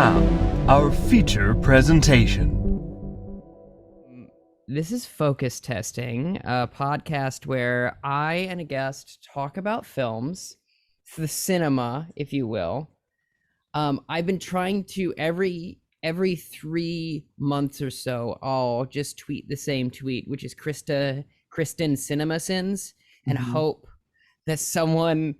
now, our feature presentation. This is Focus Testing, a podcast where I and a guest talk about films, the cinema, if you will. I've been trying to every 3 months or so, I'll just tweet the same tweet, which is Kristen Cinema Sins, and hope that someone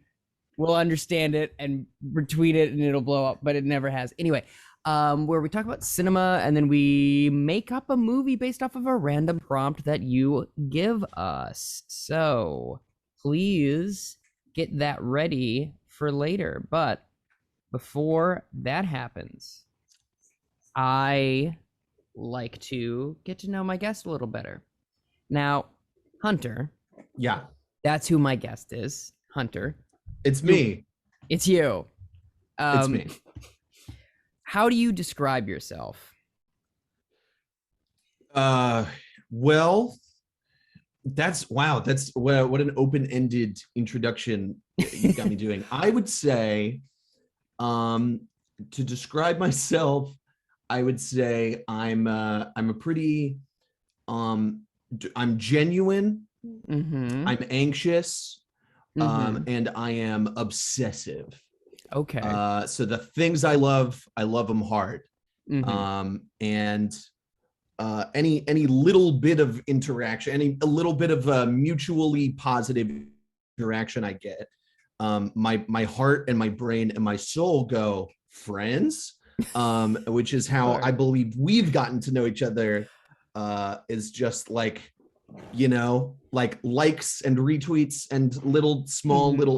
will understand it and retweet it and it'll blow up, but it never has. Anyway, where we talk about cinema and then we make up a movie based off of a random prompt that you give us. So please get that ready for later. But before that happens, I like to get to know my guest a little better. Now, Hunter. Yeah. That's who my guest is, Hunter. It's me. It's you. It's me. How do you describe yourself? Well, that's what an open-ended introduction you got me doing. I would say, to describe myself, I would say I'm genuine. Mm-hmm. I'm anxious. And I am obsessive. Okay. So the things I love them hard. Mm-hmm. And any little bit of interaction, a little bit of mutually positive interaction I get, my heart and my brain and my soul go, friends, which is how I believe we've gotten to know each other, is just like, like likes and retweets and little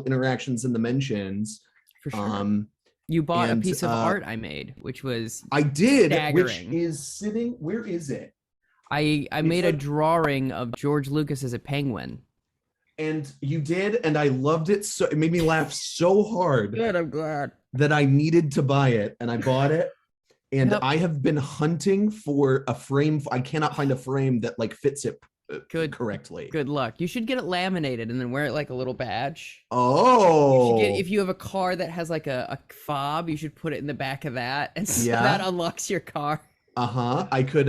interactions in the mentions. For sure. You bought a piece of art I made, which was I did, staggering. Which is sitting. Where is it? I made a drawing of George Lucas as a penguin. And you did, and I loved it. So it made me laugh so hard. Good, I'm glad. That I needed to buy it, and I bought it. And I have been hunting for a frame. I cannot find a frame that like fits it correctly. Good luck. You should get it laminated and then wear it like a little badge. Oh. If you have a car that has like a fob, you should put it in the back of that, and so that unlocks your car. I could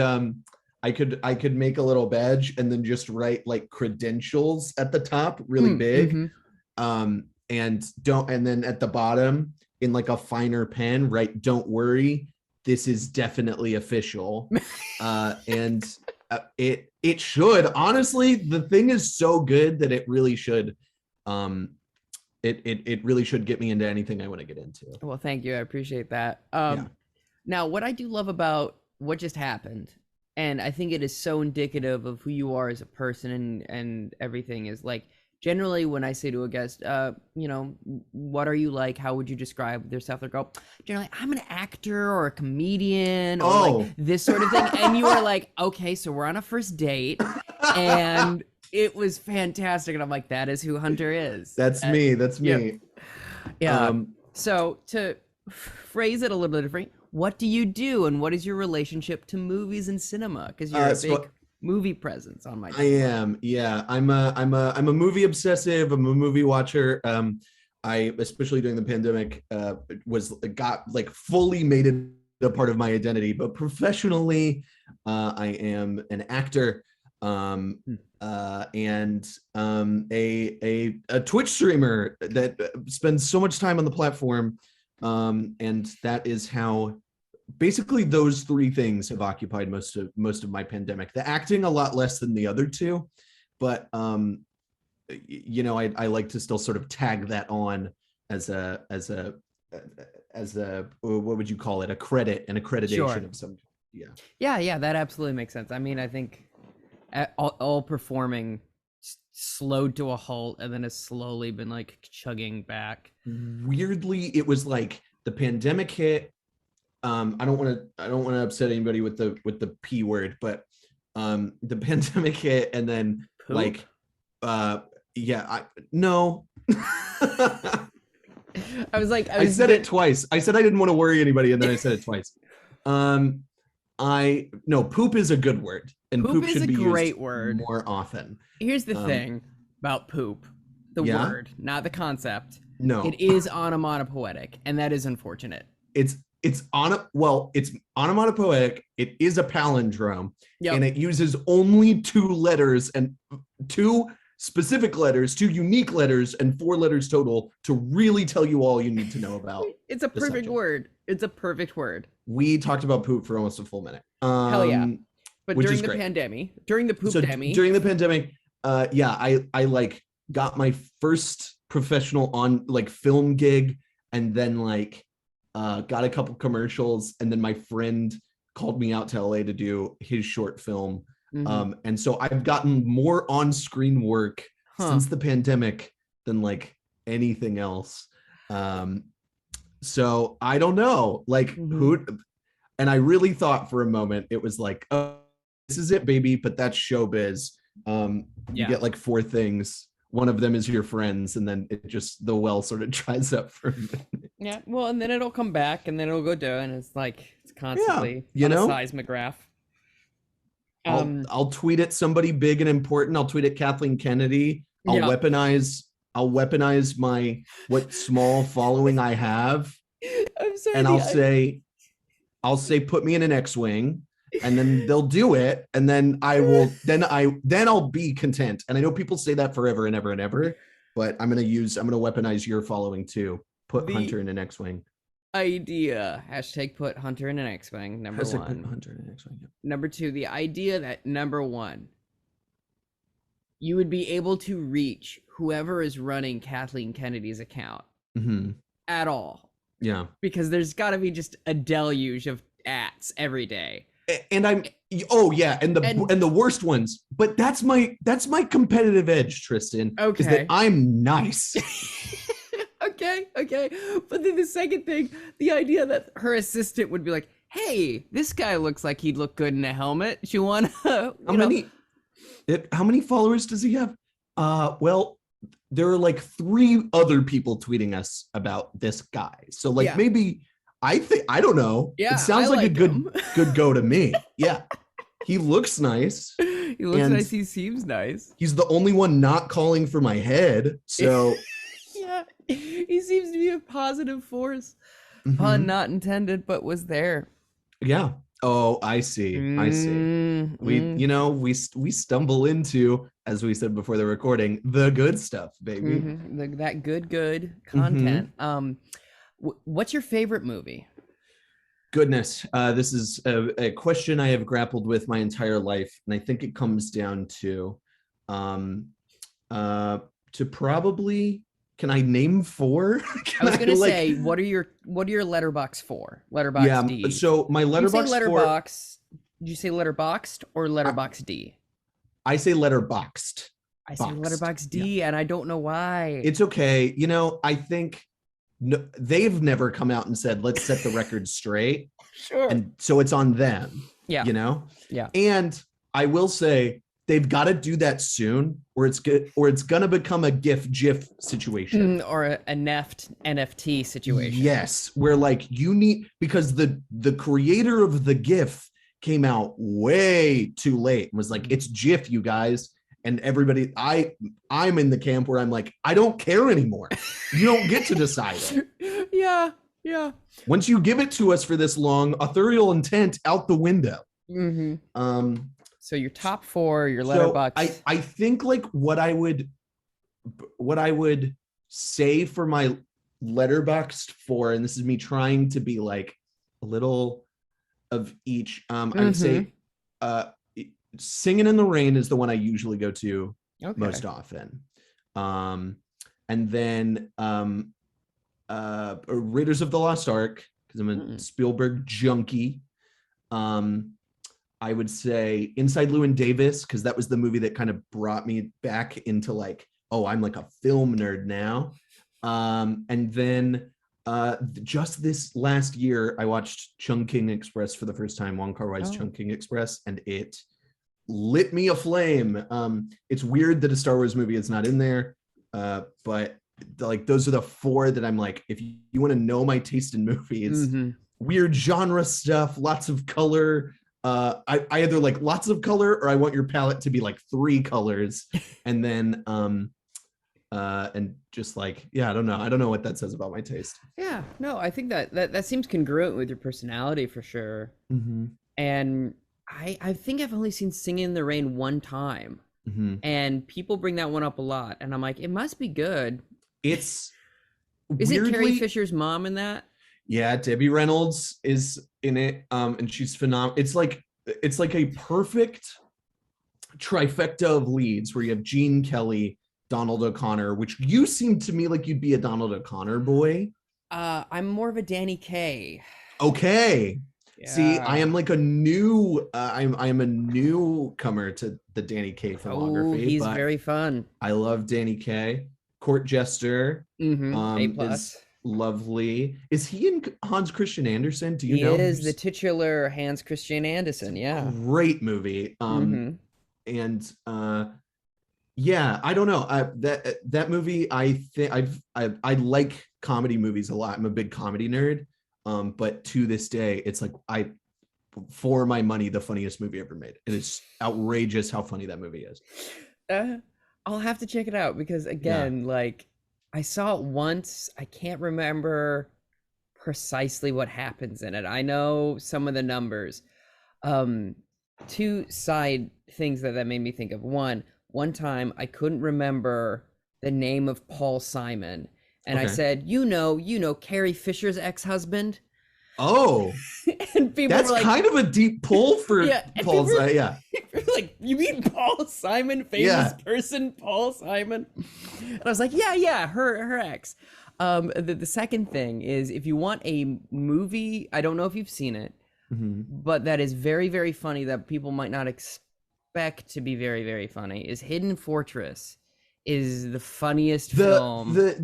make a little badge and then just write like credentials at the top, really big. And then at the bottom in like a finer pen, write "Don't worry, this is definitely official." It should, honestly, the thing is so good that it really should it really should get me into anything I want to get into. Well, thank you. I appreciate that. Now, what I do love about what just happened, and I think it is so indicative of who you are as a person and everything, is like, generally when I say to a guest, what are you like? How would you describe yourself? They go, generally, I'm an actor or a comedian or like this sort of thing. And you are like, okay, so we're on a first date, and it was fantastic. And I'm like, that is who Hunter is. That's me. That's me. Yeah. So to phrase it a little bit different, what do you do, and what is your relationship to movies and cinema? Because you're a big movie presence on my channel. I am, yeah. I'm a movie obsessive. I'm a movie watcher. I, especially during the pandemic, got fully made it a part of my identity. But professionally, I am an actor, and a Twitch streamer that spends so much time on the platform, and that is how. Basically, those three things have occupied most of my pandemic. The acting a lot less than the other two, but I like to still sort of tag that on as a what would you call it? An accreditation of some. Yeah. That absolutely makes sense. I mean, I think all performing slowed to a halt and then has slowly been like chugging back. Weirdly, it was like the pandemic hit. I don't want to upset anybody with the P word, but the pandemic hit, and then Poop? No. I said it twice. I said I didn't want to worry anybody, and then I said it twice. Poop is a good word, and poop should be great used word more often. Here's the thing about poop, the word, not the concept. No, it is onomatopoetic, and that is unfortunate. it's onomatopoeic. It is a palindrome, and it uses only 2 letters and 2 specific letters, 2 unique letters, and 4 letters total to really tell you all you need to know about. It's a perfect word. It's a perfect word. We talked about poop for almost a full minute. Hell yeah. But during the pandemic, during the pandemic, I like got my first professional on like film gig, and then like got a couple commercials, and then my friend called me out to LA to do his short film. And so I've gotten more on-screen work since the pandemic than like anything else. So I don't know, like who, and I really thought for a moment it was like, oh, this is it, baby, but that's showbiz. You get like 4 things. One of them is your friends, and then it just, the well sort of dries up for a minute. Yeah, well, and then it'll come back, and then it'll go down, and it's like, it's constantly on a seismograph. I'll tweet at somebody big and important. I'll tweet at Kathleen Kennedy. I'll weaponize my what small following I have. I'm sorry, and I'll say put me in an X-wing, and then they'll do it, and then I'll be content. And I know people say that forever and ever and ever, but I'm gonna weaponize your following too. Put Hunter in an X-wing. Idea. # put Hunter in an X-wing. Number 1. Put Hunter in an X-wing. Yeah. Number 2, the idea that number 1, you would be able to reach whoever is running Kathleen Kennedy's account at all. Yeah. Because there's got to be just a deluge of ats every day. And and the worst ones. But that's my competitive edge, Tristan. Okay. Is that I'm nice. Okay. But then the second thing, the idea that her assistant would be like, hey, this guy looks like he'd look good in a helmet. Do you want to, how many followers does he have? Well, there are like 3 other people tweeting us about this guy. So like maybe I don't know. Yeah, it sounds like a good go to me. Yeah. He looks nice. He looks nice. He seems nice. He's the only one not calling for my head. So yeah, he seems to be a positive force. Pun not intended, but was there. Yeah. Oh, I see. We stumble into, as we said before the recording, the good stuff, baby. That good content. What's your favorite movie? Goodness, this is a question I have grappled with my entire life, and I think it comes down to probably. Can I name 4? I was gonna say, what are your letterbox for? Letterbox D. So my letterbox. Did you say letterboxed or letterbox D? I say letterboxed. I say letterbox D, and I don't know why. It's okay. I think they've never come out and said, let's set the record straight. Sure. And so it's on them. Yeah. Yeah. And I will say, they've got to do that soon, or it's gonna become a GIF situation, or a NFT situation. Yes, where like you need, because the creator of the GIF came out way too late and was like, it's GIF, you guys, and everybody. I'm in the camp where I'm like, I don't care anymore. You don't get to decide it. Yeah. Once you give it to us for this long, authorial intent out the window. So your top 4, your letterbox. So I think like what I would say for my letterboxed 4, and this is me trying to be like a little of each. I would say Singing in the Rain is the one I usually go to most often. And then Raiders of the Lost Ark, because I'm a Spielberg junkie. I would say Inside Llewyn Davis, because that was the movie that kind of brought me back into like, oh, I'm like a film nerd now. And then just this last year, I watched Chungking Express for the first time, Wong Kar-wai's Chungking Express, and it lit me aflame. It's weird that a Star Wars movie is not in there, but like those are the 4 that I'm like, if you want to know my taste in movies, weird genre stuff, lots of color. I either like lots of color, or I want your palette to be like 3 colors. And then and just like, yeah, I don't know what that says about my taste. Yeah, no, I think that seems congruent with your personality for sure. Mm-hmm. And I think I've only seen Singing in the Rain one time, Mm-hmm. and people bring that one up a lot, and I'm like, it must be good. It's Is it Carrie weirdly, Fisher's mom in that? yeah, Debbie Reynolds is in it, and she's phenomenal. It's like a perfect trifecta of leads where you have Gene Kelly, Donald O'Connor, which you seem to me like you'd be a Donald O'Connor boy. I'm more of a Danny Kaye. Okay. See, Yeah. I am like a new I am a newcomer to the Danny Kaye filmography. Oh, he's but very fun. I love Danny Kaye. Court Jester. A+. Is lovely. Is he in Hans Christian Andersen? Do you He know? is the titular Hans Christian Andersen. Yeah. Great movie. And yeah, I don't know. That movie, I think I like comedy movies a lot. I'm a big comedy nerd. But to this day, it's like for my money, the funniest movie ever made. And it's outrageous how funny that movie is. I'll have to check it out because again, like I saw it once. I can't remember precisely what happens in it. I know some of the numbers. Two side things that made me think of. One time I couldn't remember the name of Paul Simon. And I said, you know, Carrie Fisher's ex-husband. Oh, and people that's were like, kind of a deep pull for Paul's. Yeah, like, you mean Paul Simon, famous person, Paul Simon? And I was like, yeah, her ex. The second thing is, if you want a movie, I don't know if you've seen it, but that is very, very funny that people might not expect to be very, very funny, is Hidden Fortress. Is the funniest film. The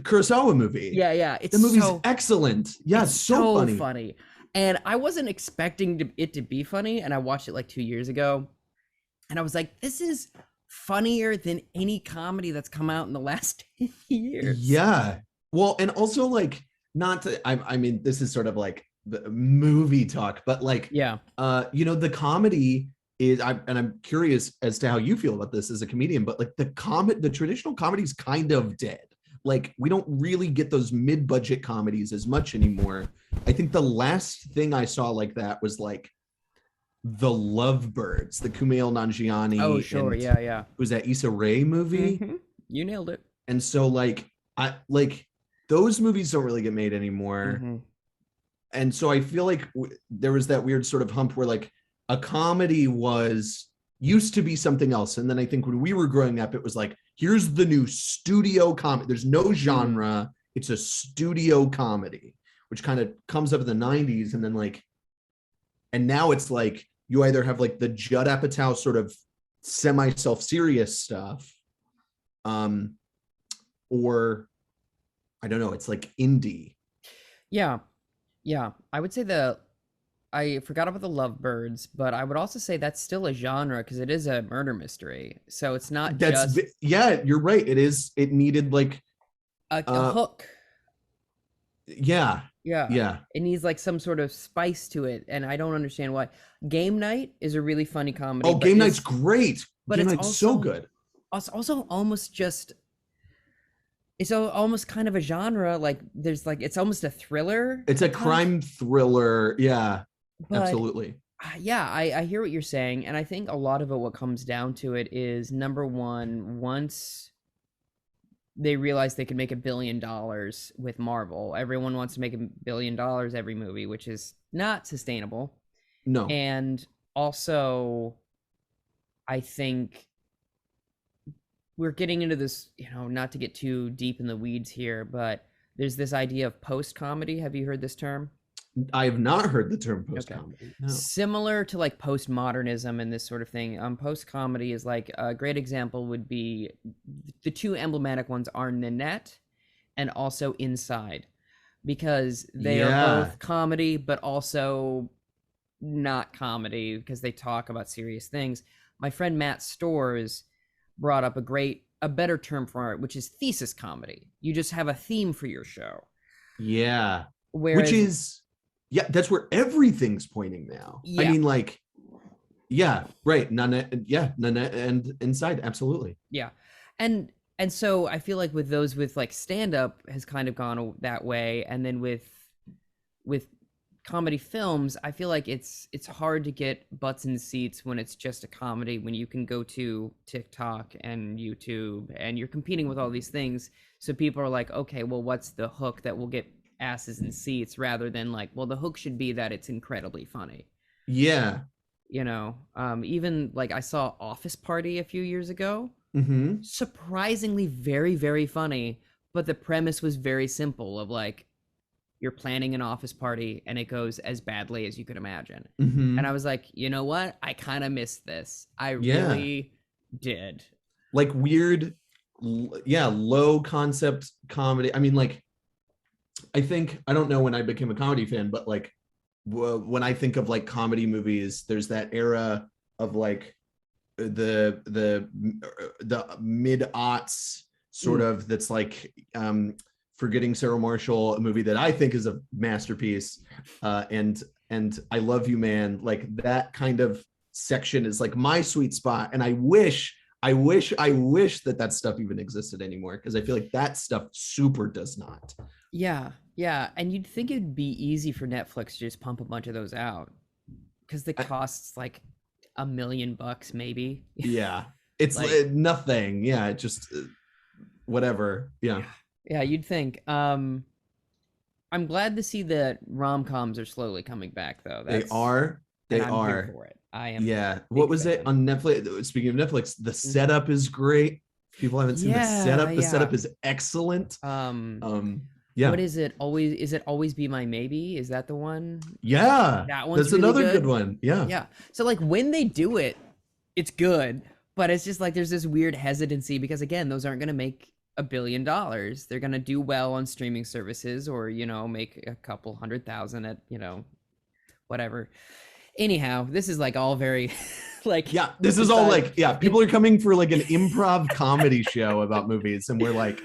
Kurosawa movie. Yeah. The movie's excellent. Yeah, it's so funny. And I wasn't expecting it to be funny, and I watched it like 2 years ago, and I was like, this is funnier than any comedy that's come out in the last 10 years. Yeah. Well, and also like I mean, this is sort of like the movie talk, but like, the comedy is, I'm curious as to how you feel about this as a comedian, but like the traditional comedy is kind of dead. Like we don't really get those mid-budget comedies as much anymore. I think the last thing I saw like that was like The Lovebirds, the Kumail Nanjiani. Oh, sure. Yeah. It was that Issa Rae movie. You nailed it. And so like, those movies don't really get made anymore. And so I feel like there was that weird sort of hump where like a comedy used to be something else. And then I think when we were growing up, it was like, here's the new studio comedy. There's no genre. It's a studio comedy, which kind of comes up in the 90s. And then like, and now it's like, you either have like the Judd Apatow sort of semi self-serious stuff, or I don't know, it's like indie. Yeah. I would say I forgot about the Lovebirds, but I would also say that's still a genre because it is a murder mystery. So it's not you're right. It is. It needed like a hook. Yeah. It needs like some sort of spice to it, and I don't understand why. Game Night is a really funny comedy. Oh, Game Night's great. But Game it's Night's also so good. It's also almost it's almost kind of a genre. Like there's like, it's almost a thriller. It's a crime thriller. Yeah. But, absolutely. Yeah, I hear what you're saying, and I think a lot of it, what comes down to it is, number one, once they realize they could make $1 billion with Marvel, everyone wants to make $1 billion every movie, which is not sustainable. No. And also, I think we're getting into this, not to get too deep in the weeds here, but there's this idea of post-comedy. Have you heard this term? I have not heard the term post-comedy. Okay. No. Similar to like postmodernism and this sort of thing. Post-comedy is like, a great example would be, the two emblematic ones are Nanette and also Inside, because they are both comedy, but also not comedy because they talk about serious things. My friend Matt Stores brought up a better term for it, which is thesis comedy. You just have a theme for your show. Yeah. Which is... Yeah, that's where everything's pointing now. Yeah. I mean, like, yeah, right. Nanette and Inside, absolutely. Yeah. And And so I feel like with those with like stand up has kind of gone that way, and then with comedy films, I feel like it's hard to get butts in seats when it's just a comedy, when you can go to TikTok and YouTube and you're competing with all these things. So people are like, okay, well, what's the hook that will get asses in seats, rather than like, well, the hook should be that it's incredibly funny. Yeah. You know, even like I saw Office Party a few years ago. Mm-hmm. Surprisingly very, very funny, but the premise was very simple of like, you're planning an office party and it goes as badly as you could imagine. Mm-hmm. And I was like, you know what? I kind of missed this. I Yeah. really did. Like weird, low concept comedy. I mean, like, I don't know when I became a comedy fan, but like when I think of like comedy movies, there's that era of like the mid-aughts sort of, that's like Forgetting Sarah Marshall, a movie that I think is a masterpiece, and I Love You Man. Like that kind of section is like my sweet spot, and I wish that stuff even existed anymore, because I feel like that stuff super does not. Yeah, and you'd think it'd be easy for Netflix to just pump a bunch of those out, because the cost's like $1 million maybe. Yeah, it's like, nothing. Yeah, it just whatever. Yeah, you'd think. I'm glad to see that rom-coms are slowly coming back, though. They are here for it. I am. Yeah. What was it on Netflix? Speaking of Netflix, the setup is great. If people haven't seen the setup. The setup is excellent. Yeah. What is it? Always Be My Maybe? Is that the one? Yeah. That one's That's really another good one. Yeah. Yeah. So like when they do it, it's good, but it's just like there's this weird hesitancy, because again, those aren't going to make $1 billion. They're going to do well on streaming services, or, you know, make a couple 100,000 at, you know, whatever. Anyhow, this is like all very like, yeah, this is all like, yeah, people are coming for like an improv comedy show about movies, and we're like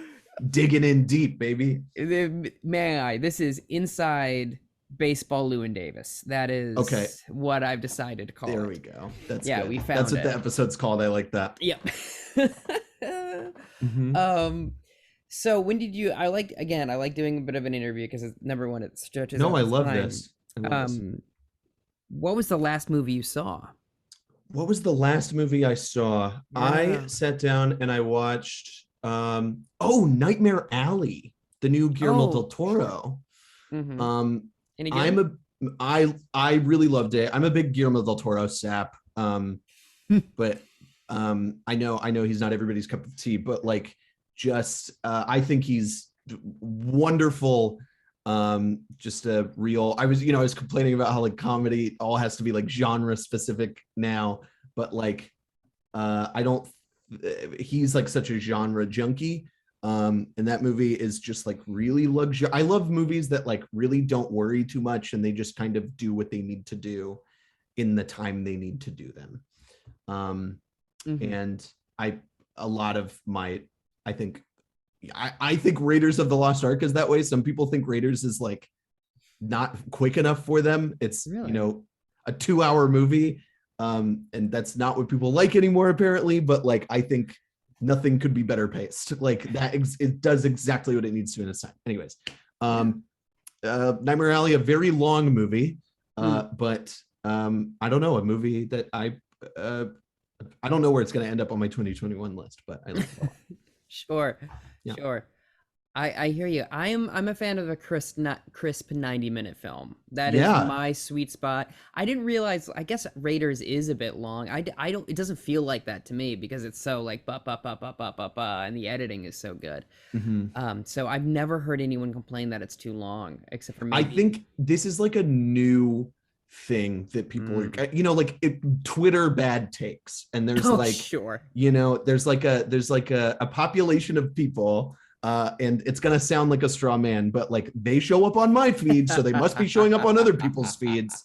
digging in deep, baby. This is inside baseball Llewyn Davis. That is what I've decided to call it. There we go. That's good. We found That's what the episode's called. I like that. Yep. So when did you? I like doing a bit of an interview, because it's number one, it stretches. No, I love this. What was the last movie you saw? What was the last movie I saw? Yeah. I sat down and I watched Nightmare Alley, the new Guillermo del Toro. Mm-hmm. I really loved it. I'm a big Guillermo del Toro sap. But I know he's not everybody's cup of tea, but like just I think he's wonderful. Just a real, I was complaining about how like comedy all has to be like genre specific now, but like he's like such a genre junkie, and that movie is just like really I love movies that like really don't worry too much, and they just kind of do what they need to do in the time they need to do them. And I think Raiders of the Lost Ark is that way. Some people think Raiders is like not quick enough for them. It's really? A 2-hour movie, and that's not what people like anymore apparently. But like I think nothing could be better paced. Like that, it does exactly what it needs to in its time. Anyways, Nightmare Alley, a very long movie, but I don't know, a movie that I don't know where it's going to end up on my 2021 list, but I like it a lot. Sure. I hear you. I'm a fan of a crisp 90-minute film. That is my sweet spot. I didn't realize, I guess Raiders is a bit long. I don't, it doesn't feel like that to me, because it's so like and the editing is so good. Mm-hmm. So I've never heard anyone complain that it's too long, except for me. I think this is like a new thing that people are, Twitter bad takes, and there's there's like a population of people, and it's gonna sound like a straw man, but like they show up on my feed, so they must be showing up on other people's feeds,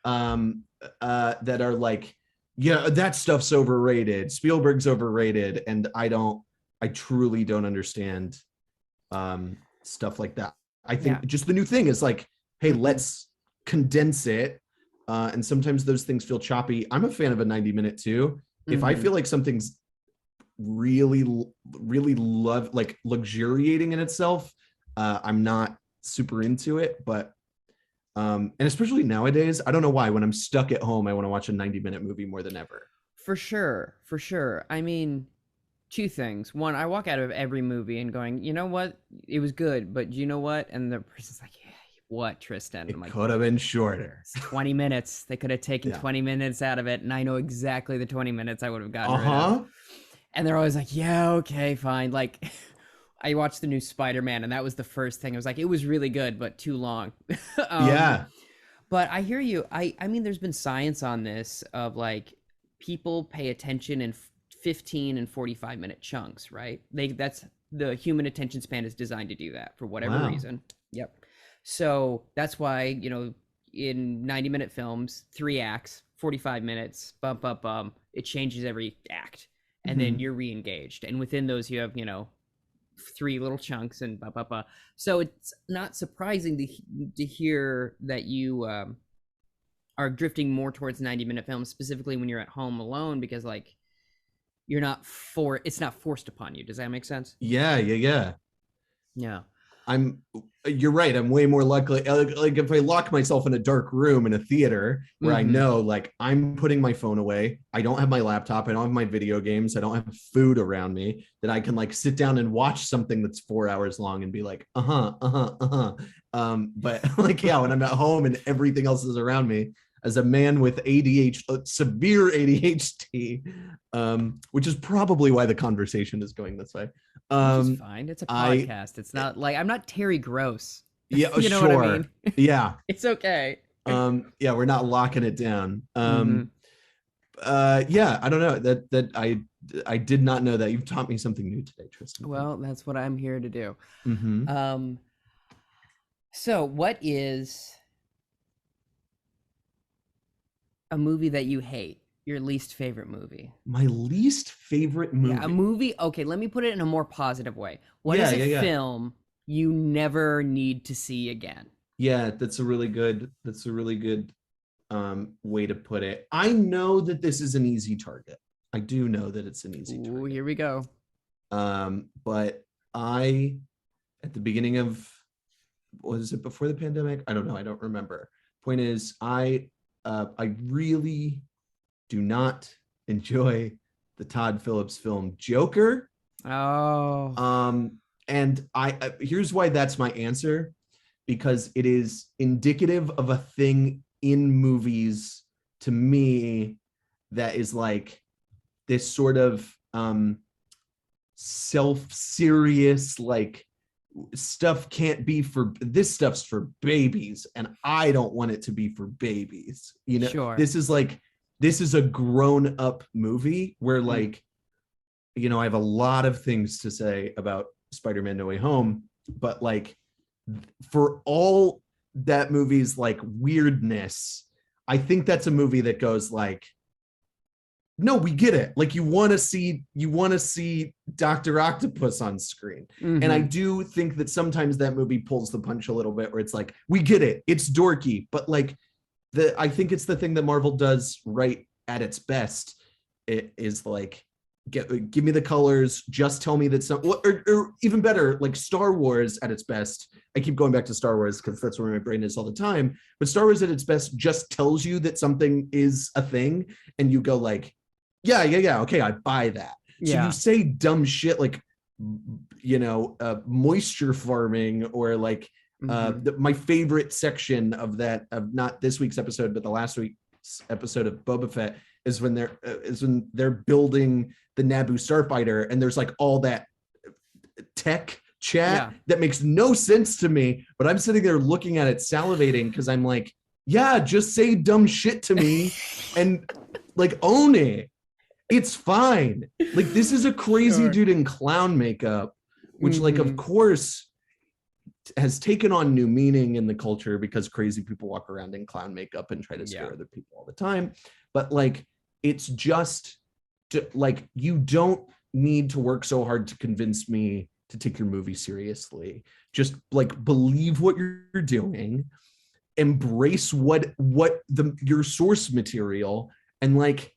that are like, that stuff's overrated, Spielberg's overrated, and I truly don't understand stuff like that. I think just the new thing is like, hey, let's condense it. And sometimes those things feel choppy. I'm a fan of a 90-minute too. If I feel like something's really love, like, luxuriating in itself. I'm not super into it, but and especially nowadays, I don't know why, when I'm stuck at home, I want to watch a 90-minute movie more than ever. For sure, for sure. I mean, two things. One, I walk out of every movie and going, you know what? It was good, but you know what? And the person's like, yeah, what, Tristan? It I'm like, could have been shorter. it's 20 minutes. They could have taken 20 minutes out of it, and I know exactly the 20 minutes I would have gotten rid of. And they're always like, yeah, okay, fine. Like, I watched the new Spider-Man, and that was the first thing. I was like, it was really good, but too long. Yeah. But I hear you. I mean, there's been science on this of, like, people pay attention in 15 and 45-minute chunks, right? That's the human attention span is designed to do that for whatever reason. Yep. So that's why, you know, in 90-minute films, 3 acts, 45 minutes, bump, bump, bump, it changes every act. And then you're re-engaged. And within those, you have, you know, 3 little chunks and blah, blah, blah. So it's not surprising to hear that you are drifting more towards 90-minute films, specifically when you're at home alone, because, like, it's not forced upon you. Does that make sense? Yeah. Yeah. You're right. I'm way more likely, like if I lock myself in a dark room in a theater where I know, like, I'm putting my phone away, I don't have my laptop, I don't have my video games, I don't have food around me, that I can, like, sit down and watch something that's 4 hours long and be like, but like, yeah, when I'm at home and everything else is around me, as a man with ADHD, severe ADHD, which is probably why the conversation is going this way. Which is fine. It's a podcast. It's not like, I'm not Terry Gross. Yeah, you know sure. what I mean? Yeah. It's okay. Yeah, we're not locking it down. Yeah, I don't know. That I did not know that. You've taught me something new today, Tristan. Well, that's what I'm here to do. So what is a movie that you hate? Your least favorite movie? My least favorite movie? Yeah, a movie. Okay, let me put it in a more positive way. What is a film you never need to see again? Yeah, that's a really good way to put it. I know that this is an easy target. I do know that it's an easy target. Ooh, here we go. But I, at the beginning of, was it before the pandemic? I don't know. I don't remember. Point is, I really do not enjoy the Todd Phillips film Joker. Oh. And here's why that's my answer, because it is indicative of a thing in movies to me that is like this sort of self-serious, like, stuff can't be for, this stuff's for babies and I don't want it to be for babies, you know. Sure. This is a grown-up movie where, like, you know, I have a lot of things to say about Spider-Man No Way Home, but, like, for all that movie's, like, weirdness, I think that's a movie that goes, like, no, we get it. Like, you want to see Dr. Octopus on screen. And I do think that sometimes that movie pulls the punch a little bit, where it's like, we get it, it's dorky, but, like, I think it's the thing that Marvel does right at its best. It is like, give me the colors, just tell me that or even better, like Star Wars at its best. I keep going back to Star Wars because that's where my brain is all the time. But Star Wars at its best just tells you that something is a thing, and you go like, yeah, okay, I buy that. So you say dumb shit like, you know, moisture farming, or like, my favorite section of that, of not this week's episode, but the last week's episode of Boba Fett, is when they're building the Naboo starfighter, and there's like all that tech chat that makes no sense to me, but I'm sitting there looking at it, salivating, because I'm like, yeah, just say dumb shit to me and, like, own it. It's fine. Like, this is a crazy dude in clown makeup, which, like, of course has taken on new meaning in the culture, because crazy people walk around in clown makeup and try to scare other people all the time. But, like, it's just like, you don't need to work so hard to convince me to take your movie seriously. Just, like, believe what you're doing, embrace your source material, and, like,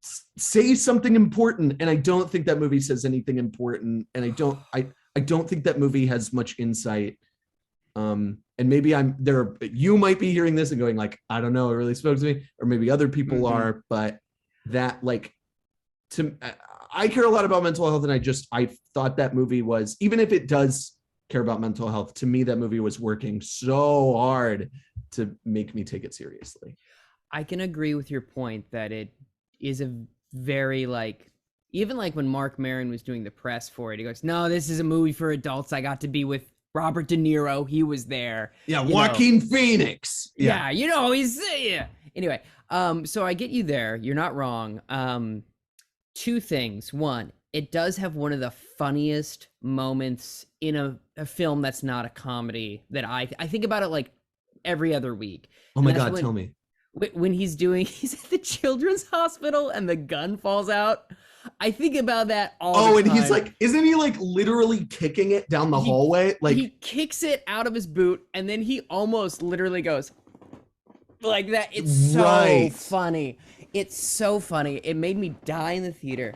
say something important, and I don't think that movie says anything important, and I don't think that movie has much insight. And maybe you might be hearing this and going like, I don't know, it really spoke to me, or maybe other people are, but that like, I care a lot about mental health, and I thought that movie was, even if it does care about mental health, to me that movie was working so hard to make me take it seriously. I can agree with your point that it is a very like, even like when Mark Maron was doing the press for it, he goes, no, this is a movie for adults. I got to be with Robert De Niro. He was there. Yeah, Joaquin Phoenix. Yeah, he's Anyway, so I get you there. You're not wrong. Two things. One, it does have one of the funniest moments in a film that's not a comedy that I think about it like every other week. Oh my God, tell me. When he's at the children's hospital and the gun falls out. I think about that all the time. And he's like, isn't he like literally kicking it down the hallway? Like he kicks it out of his boot and then he almost literally goes like that. It's so funny. It's so funny. It made me die in the theater.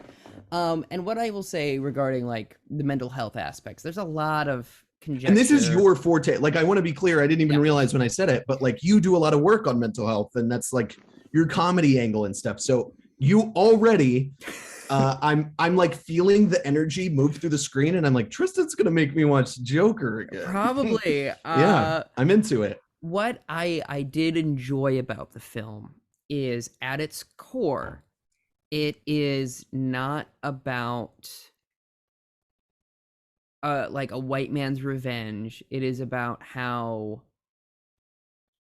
And what I will say regarding like the mental health aspects, there's a lot of conjecture. And this is your forte. Like, I want to be clear. I didn't even realize when I said it, but like you do a lot of work on mental health, and that's like your comedy angle and stuff. So you already, I'm like feeling the energy move through the screen, and I'm like, Tristan's gonna make me watch Joker again. Probably. Yeah, I'm into it. What I did enjoy about the film is, at its core, it is not about like a white man's revenge. It is about how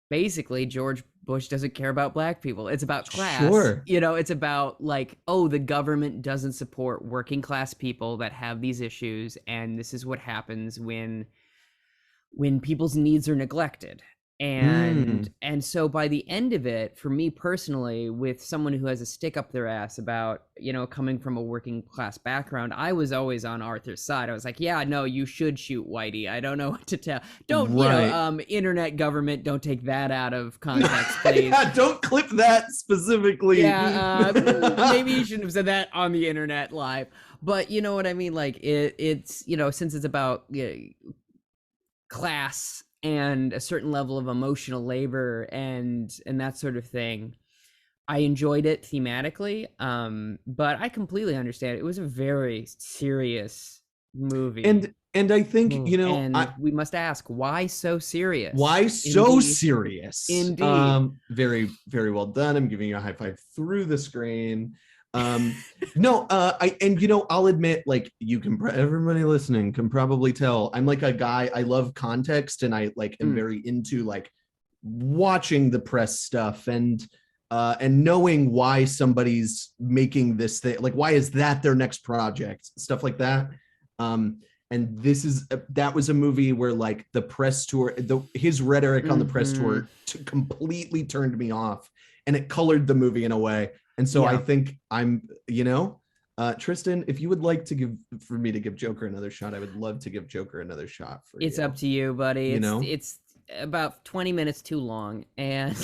basically George Bush doesn't care about black people. It's about class. Sure. It's about like, oh, the government doesn't support working class people that have these issues, and this is what happens when people's needs are neglected. And so by the end of it, for me personally, with someone who has a stick up their ass about, coming from a working class background, I was always on Arthur's side. I was like, yeah, no, you should shoot Whitey. I don't know what to tell. Don't, internet government, don't take that out of context, please. Yeah, don't clip that specifically. Yeah, maybe you shouldn't have said that on the internet live. But you know what I mean? Like it's, since it's about class and a certain level of emotional labor and that sort of thing, I enjoyed it thematically, but I completely understand it was a very serious movie, and I think we must ask, why so serious? Serious? Indeed. Very, very well done. I'm giving you a high five through the screen. I'll admit, like, everybody listening can probably tell I'm like a guy, I love context, and I like am very into like watching the press stuff and knowing why somebody's making this thing, like why is that their next project, stuff like that. And that was a movie where like the press tour, his rhetoric on the press tour completely turned me off, and it colored the movie in a way. And so I think I'm, Tristan, if you would like for me to give Joker another shot, I would love to give Joker another shot for you. It's up to you, buddy. It's about 20 minutes too long, and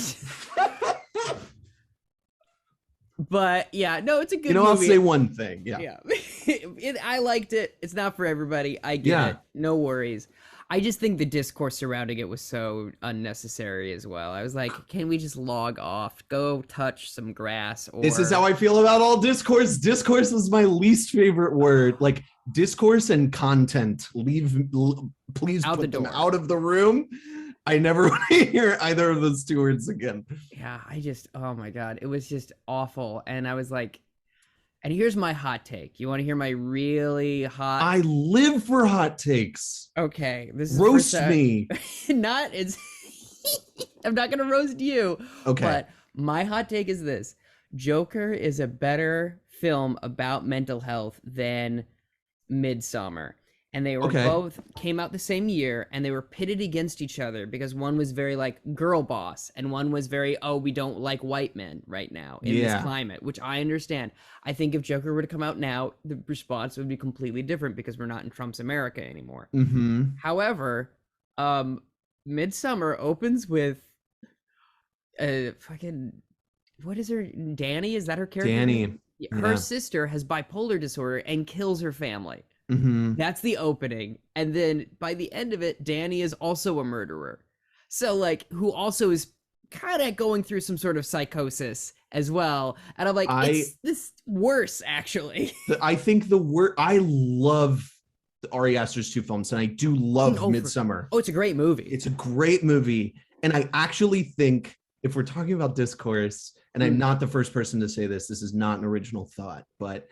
but yeah, no, it's a good movie. I'll say one thing. Yeah. I liked it. It's not for everybody. I get it. No worries. I just think the discourse surrounding it was so unnecessary as well. I was like, can we just log off? Go touch some grass. This is how I feel about all discourse. Discourse is my least favorite word. Like, discourse and content. Please put them out of the room. I never want to hear either of those two words again. Yeah, oh my God. It was just awful. And I was like, and here's my hot take. You want to hear my really hot? I live for hot takes. Okay, this is roast me. I'm not gonna roast you. Okay. But my hot take is this: Joker is a better film about mental health than Midsommar. And they were both came out the same year, and they were pitted against each other because one was very like girl boss, and one was very, we don't like white men right now in this climate, which I understand. I think if Joker were to come out now, the response would be completely different because we're not in Trump's America anymore. However, Midsommar opens with a fucking what is her Danny? Is that her character? Danny. Her Yeah. sister has bipolar disorder and kills her family. Mm-hmm. That's the opening. And then by the end of it, Danny is also a murderer. So like, who also is kind of going through some sort of psychosis as well. And I'm like, it's this worse actually. I think the word, I love Ari Aster's 2 films, and I do love Midsommar. It's a great movie. It's a great movie. And I actually think, if we're talking about discourse, and I'm not the first person to say this is not an original thought, but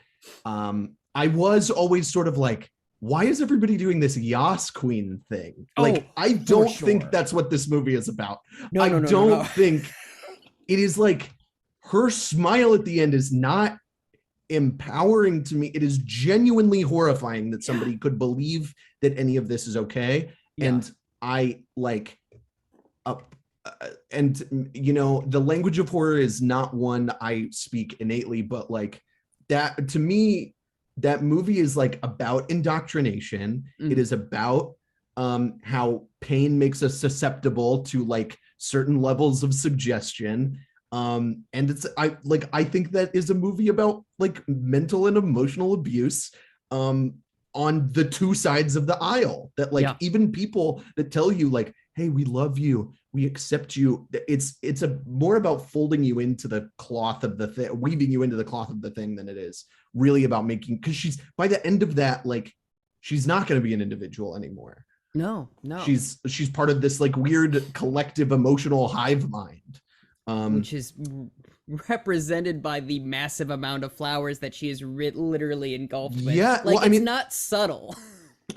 I was always sort of like, why is everybody doing this Yas Queen thing? Like, I don't think that's what this movie is about. I don't think it is. Like, her smile at the end is not empowering to me. It is genuinely horrifying that somebody could believe that any of this is okay. Yeah. And I like, and you know, the language of horror is not one I speak innately, but like that, to me, that movie is like about indoctrination. It is about how pain makes us susceptible to like certain levels of suggestion. And it's, I think that is a movie about like mental and emotional abuse on the two sides of the aisle, that like even people that tell you like, hey, we love you, we accept you, it's a more about folding you into the cloth of the thing, weaving you into the cloth of the thing, than it is really about making, because she's, by the end of that, like, she's not going to be an individual anymore. No. She's part of this like weird collective emotional hive mind. Which is represented by the massive amount of flowers that she is literally engulfed with. Yeah, like, well, I mean, not subtle.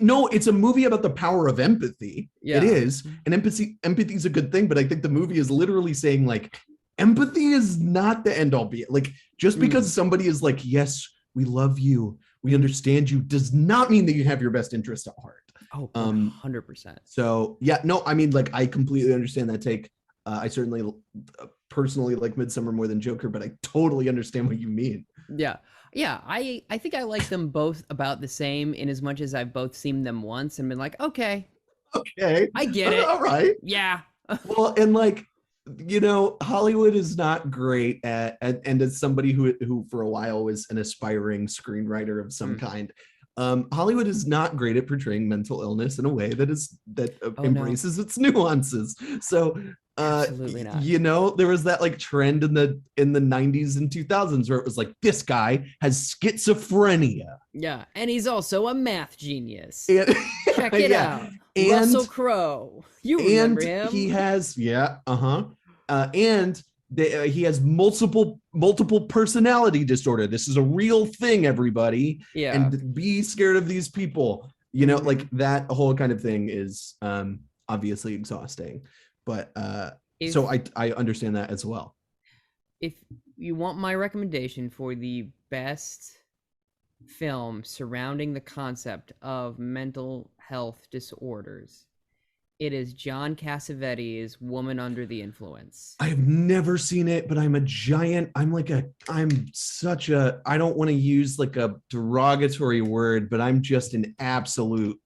No, it's a movie about the power of empathy. Yeah. It is. And empathy is a good thing, but I think the movie is literally saying like, empathy is not the end all be it. Like, just because somebody is like, yes, we love you, we understand you, does not mean that you have your best interest at heart. Oh, 100%. So yeah, no, I mean, like, I completely understand that take. I certainly personally like Midsommar more than Joker, but I totally understand what you mean. Yeah. I think I like them both about the same, in as much as I've both seen them once and been like, okay, I get it. All right. Yeah. Well, and like, you know, Hollywood is not great at, and as somebody who for a while was an aspiring screenwriter of some kind, Hollywood is not great at portraying mental illness in a way that embraces its nuances. So absolutely not. You know, there was that like trend in the 90s and 2000s where it was like, this guy has schizophrenia. Yeah, and he's also a math genius. And, check it out. And Russell Crowe. You remember him? He has and he has multiple personality disorder. This is a real thing, everybody. Yeah. And be scared of these people. You know, like that whole kind of thing is obviously exhausting. But so I understand that as well. If you want my recommendation for the best film surrounding the concept of mental health disorders, it is John Cassavetes' Woman Under the Influence. I have never seen it, but I'm such a, I don't want to use like a derogatory word, but I'm just an absolute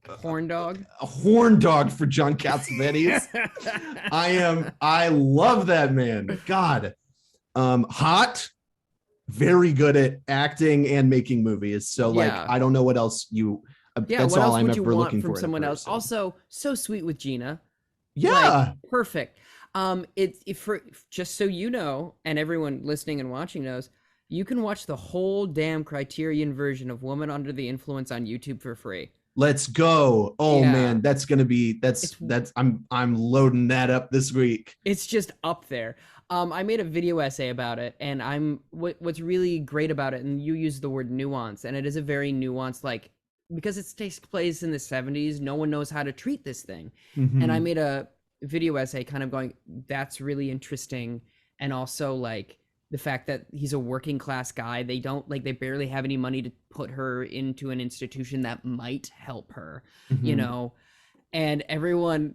horn dog. A horn dog for John Cassavetes. I love that man. God. Hot, very good at acting and making movies. So like, I don't know what else that's all I'm ever looking for from someone else. Also, so sweet with Gina. Yeah. Like, perfect. Just so you know, and everyone listening and watching knows, you can watch the whole damn Criterion version of Woman Under the Influence on YouTube for free. Let's go. Oh man, that's I'm loading that up this week. It's just up there. I made a video essay about it, and what's really great about it, and you use the word nuance, and it is a very nuanced, like, because it takes place in the 70s, no one knows how to treat this thing. And I made a video essay kind of going, that's really interesting. And also like the fact that he's a working class guy, they barely have any money to put her into an institution that might help her, you know? And every once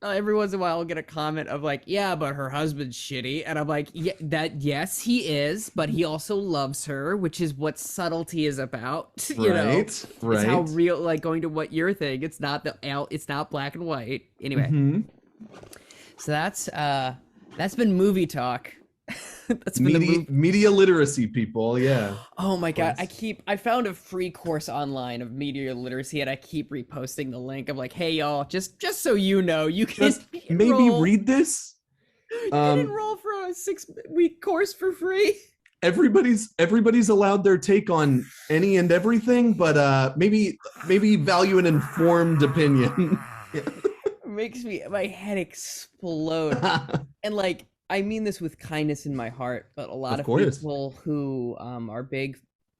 in a while I'll get a comment of like, yeah, but her husband's shitty. And I'm like, yeah, yes, he is, but he also loves her, which is what subtlety is about. You know, right. It's how real, like, going to what you're thinking. It's not black and white. Anyway, so that's been movie talk. That's been the move. Media literacy, people. Yeah. Oh my God. Please. I found a free course online of media literacy and I keep reposting the link. I'm like, hey y'all, just so you know, you can Just maybe read this. You can enroll for a 6-week course for free. Everybody's allowed their take on any and everything, but maybe value an informed opinion. Makes my head explode. And like, I mean this with kindness in my heart, but a lot of people who are big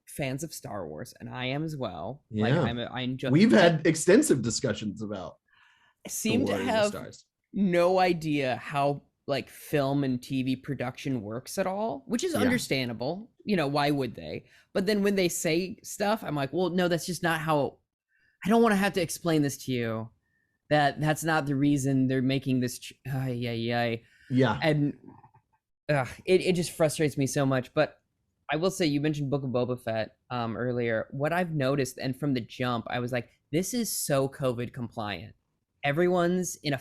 fans of Star Wars, and I am as well. Yeah, like, we've had extensive discussions about. Seem to have no idea how like film and TV production works at all, which is understandable. You know, why would they? But then when they say stuff, I'm like, well, no, that's just not how. I don't want to have to explain this to you. That's not the reason they're making this. Yeah. And it just frustrates me so much. But I will say, you mentioned Book of Boba Fett earlier. What I've noticed, and from the jump, I was like, this is so COVID compliant. Everyone's in a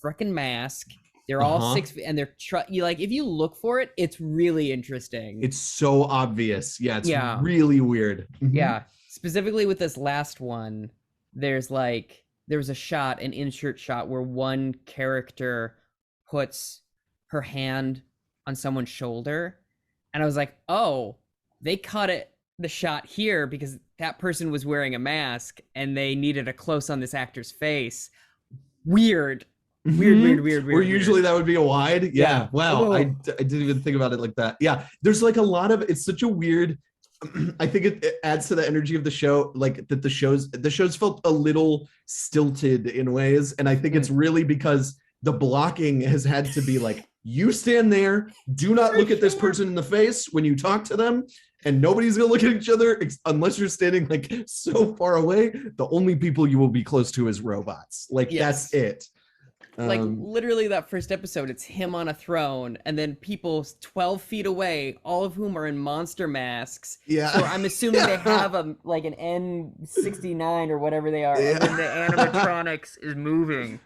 freaking mask. They're all 6 feet, and they're you like, if you look for it, it's really interesting. It's so obvious. Yeah, it's really weird. Yeah, specifically with this last one, there was a shot, an insert shot, where one character puts her hand on someone's shoulder, and I was like, oh, they cut the shot here because that person was wearing a mask, and they needed a close on this actor's face. Weird. Where usually that would be a wide. Yeah. Wow. I didn't even think about it like that. Yeah. There's like a lot of, it's such a weird, I think it adds to the energy of the show, like that the shows felt a little stilted in ways. And I think it's really because the blocking has had to be like, you stand there, do not look at this person in the face when you talk to them, and nobody's gonna look at each other unless you're standing like so far away. The only people you will be close to is robots. Like that's it. Like literally that first episode, it's him on a throne, and then people 12 feet away, all of whom are in monster masks. Yeah. So I'm assuming they have an N69 or whatever they are, and then the animatronics is moving.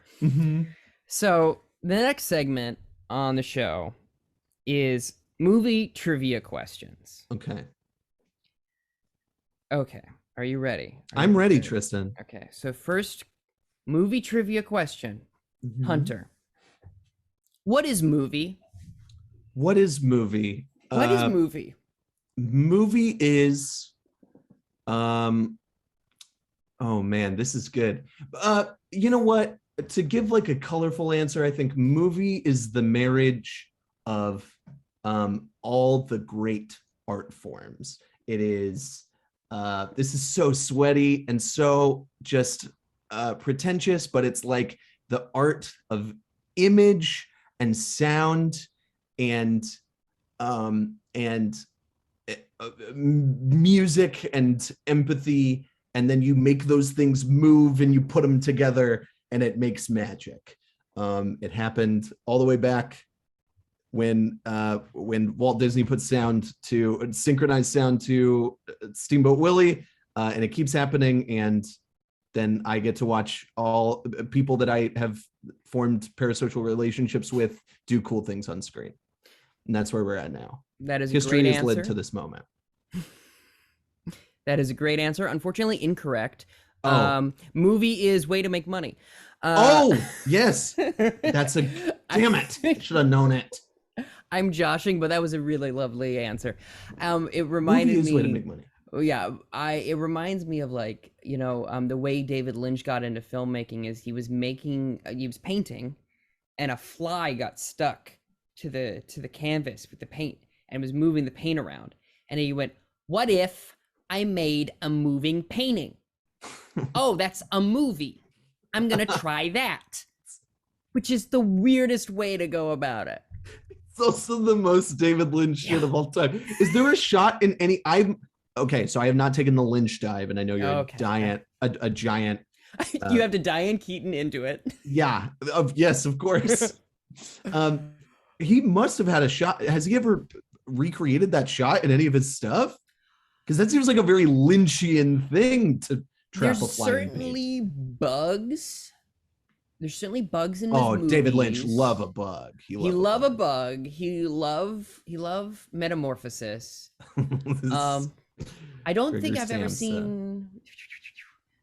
So the next segment on the show is movie trivia questions. Okay. Are you ready? I'm ready, Tristan. Okay. So first movie trivia question. Hunter, what is movie? What is movie? Movie is oh man, this is good. You know what? To give like a colorful answer, I think movie is the marriage of all the great art forms. It is this is so sweaty and so just pretentious, but it's like the art of image and sound and music and empathy, and then you make those things move and you put them together and it makes magic. It happened all the way back when Walt Disney put synchronized sound to Steamboat Willie, and it keeps happening. And then I get to watch all people that I have formed parasocial relationships with do cool things on screen. And that's where we're at now. That is history a great has answer. led to this moment. That is a great answer. Unfortunately, incorrect. Movie is way to make money. Yes. That's damn it. Should have known it. I'm joshing, but that was a really lovely answer. It reminded movie is me. way to make money. Yeah, it reminds me of like, the way David Lynch got into filmmaking is he was painting, and a fly got stuck to the canvas with the paint and was moving the paint around. And he went, "What if I made a moving painting? Oh, that's a movie. I'm gonna try that." Which is the weirdest way to go about it. It's also the most David Lynch shit of all time. Is there a shot in any? Okay, so I have not taken the Lynch dive, and I know you're a giant. You have to Diane Keaton into it. Yeah. Yes, of course. He must have had a shot. Has he ever recreated that shot in any of his stuff? Because that seems like a very Lynchian thing to trap a fly in paint. There's certainly bugs There's certainly bugs in his Oh, movies. David Lynch, love a bug. He love a bug. He love metamorphosis. I don't think I've ever seen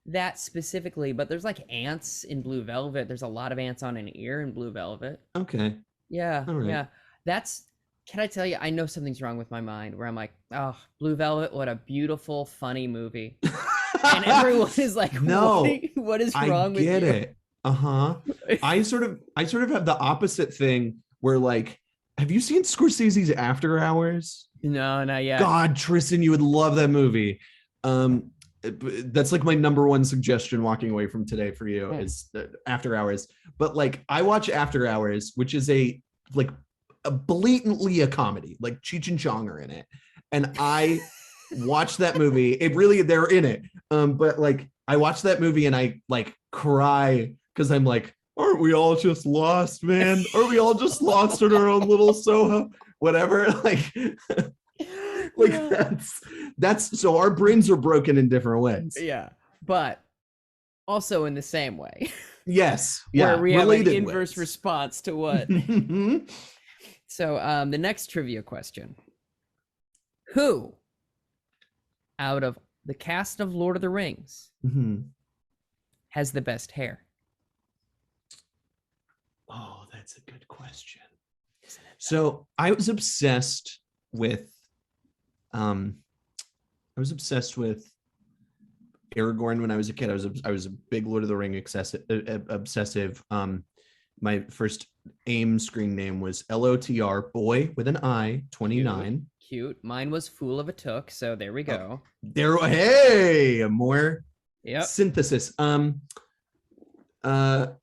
that specifically, but there's like ants in Blue Velvet. There's a lot of ants on an ear in Blue Velvet. Okay. Yeah, All right. yeah. Can I tell you, I know something's wrong with my mind where I'm like, oh, Blue Velvet, what a beautiful, funny movie. And everyone is like, no, what is wrong with you? I get it. I sort of have the opposite thing where, like, have you seen Scorsese's After Hours? No, not yet. God, Tristan, you would love that movie. That's like my number one suggestion walking away from today for you is After Hours. But like, I watch After Hours, which is a blatantly a comedy, like Cheech and Chong are in it, and I watch that movie. They're in it. But like, I watch that movie and I like cry because I'm like, aren't we all just lost, man? Are we all just lost in our own little Soho? Whatever. Like that's so our brains are broken in different ways. Yeah, but also in the same way. Yes. Yeah. Where we have an inverse response to what. So the next trivia question. Who out of the cast of Lord of the Rings has the best hair? Oh, that's a good question. So I was obsessed with Aragorn when I was a kid. I was a big Lord of the Ring obsessive. My first AIM screen name was LOTR, boy with an I, 29. Cute. Mine was Fool of a Took, so there we go. Hey, more synthesis. And Aragorn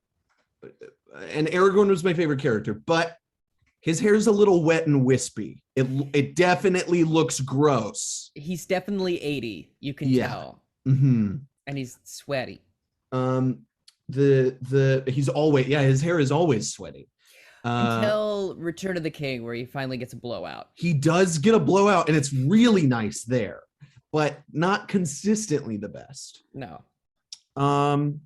was my favorite character, but his hair's a little wet and wispy. It definitely looks gross. He's definitely 80. You can tell. Mm-hmm. And he's sweaty. He's always his hair is always sweaty. Until Return of the King, where he finally gets a blowout. He does get a blowout, and it's really nice there, but not consistently the best. No. The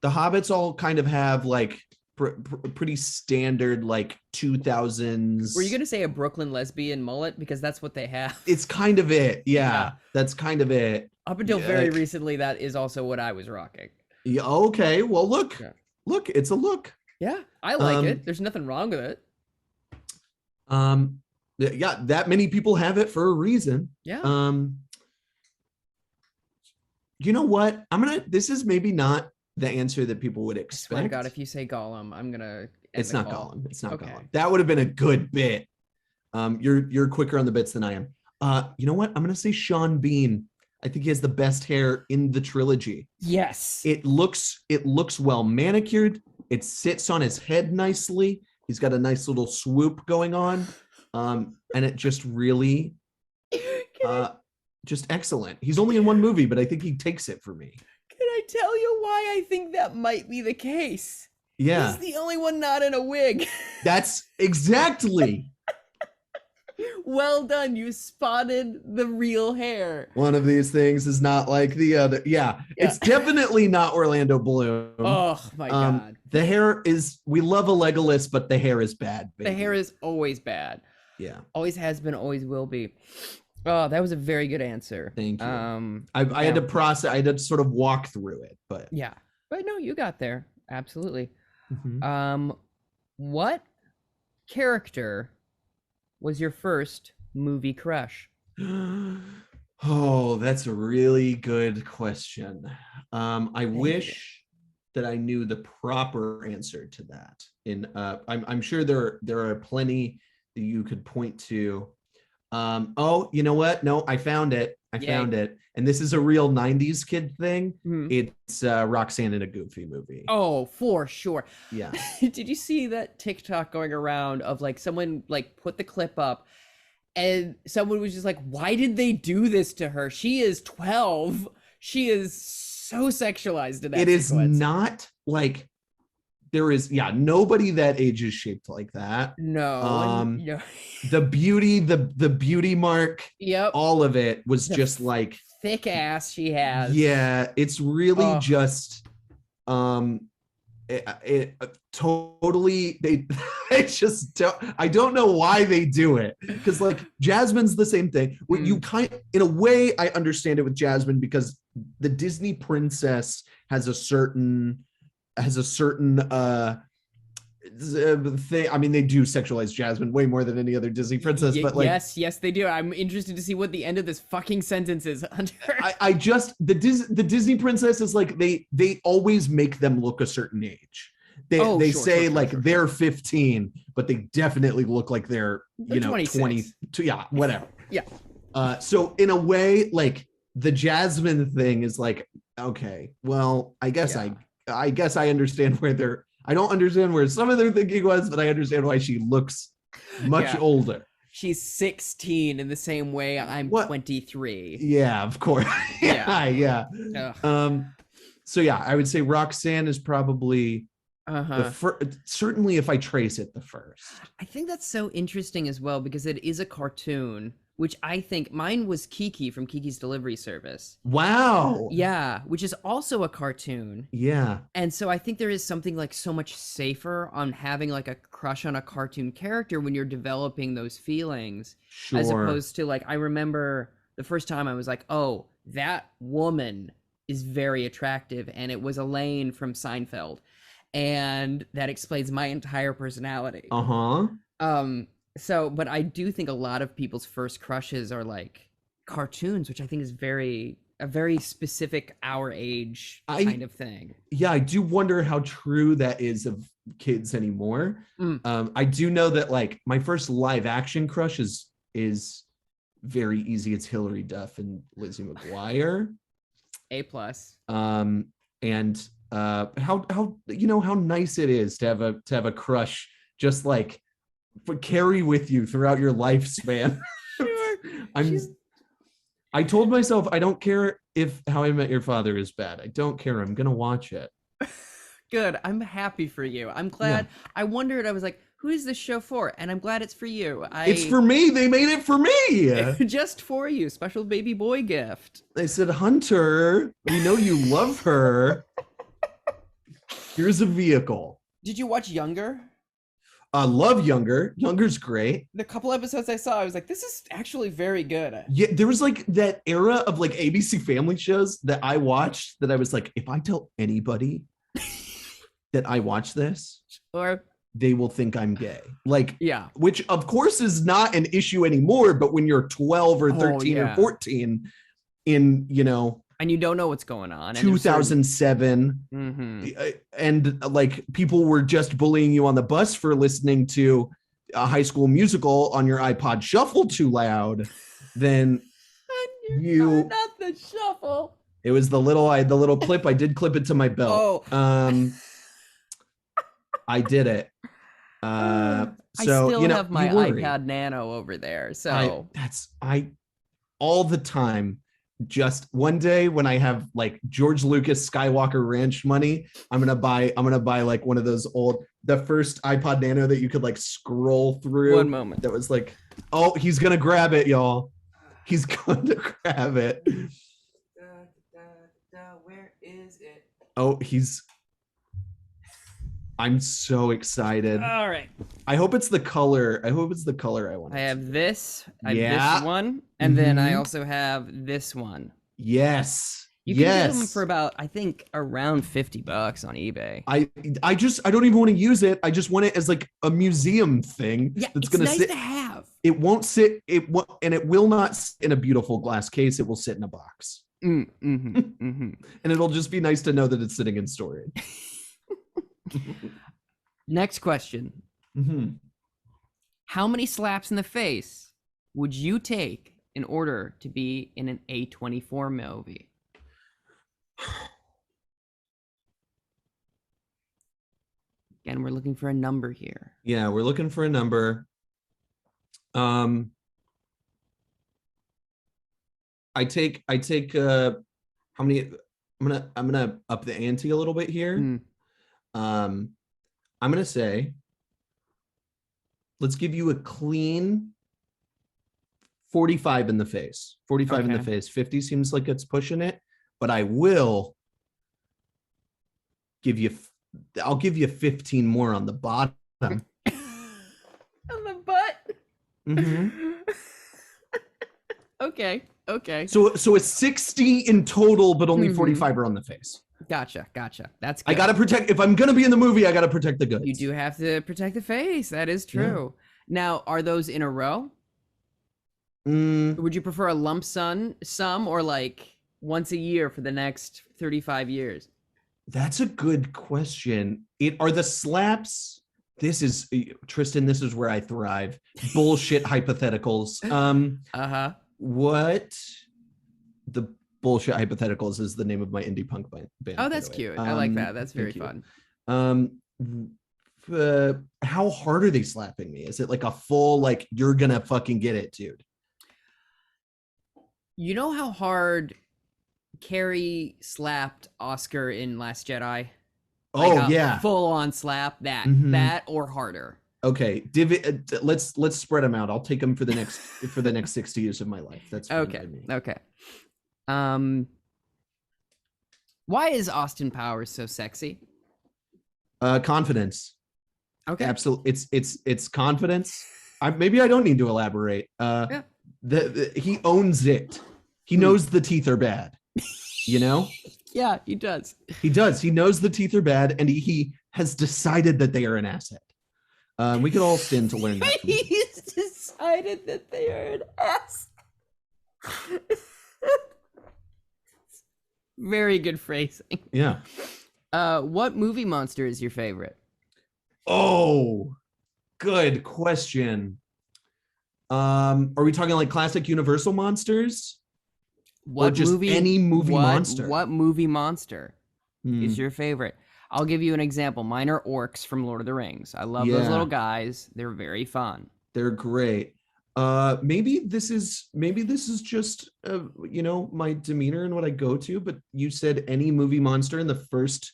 Hobbits all kind of have like pretty standard like 2000s. Were you gonna say a Brooklyn lesbian mullet? Because that's what they have. It's kind of it. Yeah. That's kind of it. Up until very recently, that is also what I was rocking. Yeah. Okay. Well, look, it's a look. Yeah, I like it. There's nothing wrong with it. Yeah, that many people have it for a reason. Yeah. You know what? This is maybe not the answer that people would expect. I swear to God, if you say Gollum, I'm gonna. It's not Gollum. It's not Gollum. That would have been a good bit. You're quicker on the bits than I am. You know what? I'm gonna say Sean Bean. I think he has the best hair in the trilogy. Yes. It looks well manicured. It sits on his head nicely. He's got a nice little swoop going on. And it just really just excellent. He's only in one movie, but I think he takes it for me. Can I tell you why I think that might be the case? Yeah. He's the only one not in a wig. That's exactly. Well done. You spotted the real hair. One of these things is not like the other. Yeah. It's definitely not Orlando Bloom. Oh my God. The hair is, we love a Legolas, but the hair is bad. Baby. The hair is always bad. Yeah. Always has been, always will be. Oh, that was a very good answer. Thank you. I had to process, I had to sort of walk through it, but. Yeah. But no, you got there. Absolutely. Mm-hmm. What character was your first movie crush? Oh, that's a really good question. I wish that I knew the proper answer to that. I'm sure there are plenty that you could point to. Oh, you know what? No, I found it. Found it. And this is a real 90s kid thing. It's Roxanne in a Goofy movie. Oh, for sure. Yeah. Did you see that TikTok going around of like someone like put the clip up and someone was just like, why did they do this to her? She is 12. She is so sexualized in that sequence. Is not like there is nobody that age is shaped like that. No. No. The beauty mark, all of it was just like thick ass she has. Yeah, it's really just it totally they I don't know why they do it, because like Jasmine's the same thing. What you in a way I understand it with Jasmine, because the Disney princess has a certain thing. I mean, they do sexualize Jasmine way more than any other Disney princess, but like yes they do. I'm interested to see what the end of this fucking sentence is, Hunter. I just the Disney princess is like they always make them look a certain age. They say they're 15, but they definitely look like they're 22, yeah, whatever. Yeah. So in a way, like the Jasmine thing is like, okay, well, I guess I understand where I don't understand where some of their thinking was, but I understand why she looks much older. She's 16 in the same way I'm 23. Yeah, of course. yeah. So yeah, I would say Roxanne is probably the first. Certainly, if I trace it, the first. I think that's so interesting as well, because it is a cartoon, which I think mine was Kiki from Kiki's Delivery Service. Wow. Yeah, which is also a cartoon. Yeah. And so I think there is something like so much safer on having like a crush on a cartoon character when you're developing those feelings. Sure. As opposed to like, I remember the first time I was like, oh, that woman is very attractive. And it was Elaine from Seinfeld. And that explains my entire personality. So, but I do think a lot of people's first crushes are like cartoons, which I think is a very specific our age kind of thing. Yeah, I do wonder how true that is of kids anymore. I do know that like my first live action crush is very easy. It's Hilary Duff and Lizzie McGuire. A+. And how nice it is to have a crush just like carry with you throughout your lifespan. Sure. I told myself I don't care if How I Met Your Father is bad. I don't care. I'm gonna watch it. Good. I'm happy for you. I'm glad. Yeah. I wondered. I was like, who is this show for? And I'm glad it's for you. It's for me. They made it for me. Just for you. Special baby boy gift. They said, Hunter, we know you love her. Here's a vehicle. Did you watch Younger? Love Younger. Younger's great. The couple episodes I saw, I was like, this is actually very good. Yeah, there was like that era of like ABC Family shows that I watched that I was like, if I tell anybody that I watch this, they will think I'm gay. Like, yeah, which of course is not an issue anymore, but when you're 12 or 13 or 14 in, and you don't know what's going on. 2007, and like people were just bullying you on the bus for listening to a High School Musical on your iPod Shuffle too loud. Then not the shuffle. It was the little clip. I did clip it to my belt. I did it. So I still have my iPad Nano over there. So I all the time. Just one day when I have like George Lucas Skywalker Ranch money, I'm gonna buy like one of those the first iPod Nano that you could like scroll through. One moment. That was like, oh, he's gonna grab it, y'all. He's going to grab it. Where is it? Oh, I'm so excited. All right. I hope it's the color. I want. I have this. This one. And then I also have this one. Yes. You can get them for about, I think, around $50 on eBay. I don't even want to use it. I just want it as like a museum thing. Yeah, that's it's gonna nice sit. to have. It won't sit. And it will not sit in a beautiful glass case. It will sit in a box. And it'll just be nice to know that it's sitting in storage. Next question. How many slaps in the face would you take in order to be in an A24 movie? Again, we're looking for a number here. Yeah, we're looking for a number. I take how many? I'm gonna up the ante a little bit here. I'm gonna say, let's give you a clean 45 in the face. 45 in the face. 50 seems like it's pushing it, but I will give you I'll give you 15 more on the bottom. On the butt. Mm-hmm. Okay. So it's 60 in total, but only 45 are on the face. Gotcha. That's good. I gotta protect. If I'm gonna be in the movie, I gotta protect the goods. You do have to protect the face. That is true. Now, are those in a row? Would you prefer a lump sum or like once a year for the next 35 years? That's a good question. Are the slaps? This is Tristan. This is where I thrive. Bullshit hypotheticals. What the bullshit hypotheticals is the name of my indie punk band. Oh, that's cute. I like that. That's very fun. How hard are they slapping me? Is it like a full like you're gonna fucking get it, dude? You know how hard Carrie slapped Oscar in Last Jedi? Oh yeah, full on slap. That or harder. Okay, let's spread them out. I'll take them for the next 60 years of my life. That's okay. Okay. Why is Austin Powers so sexy? Confidence. Okay. Absolutely. It's confidence. Maybe I don't need to elaborate. Yeah. He owns it. He knows the teeth are bad. You know? Yeah, he does. He does. He knows the teeth are bad, and he has decided that they are an asset. We could all stand to learn that. He's decided that they are an asset. Very good phrasing. Yeah. What movie monster is your favorite? Oh, good question. Are we talking like classic Universal monsters? What or just movie, any movie monster? What movie monster is your favorite? I'll give you an example. Mine are orcs from Lord of the Rings. I love those little guys. They're very fun. They're great. Maybe this is just my demeanor and what I go to, but you said any movie monster, and the first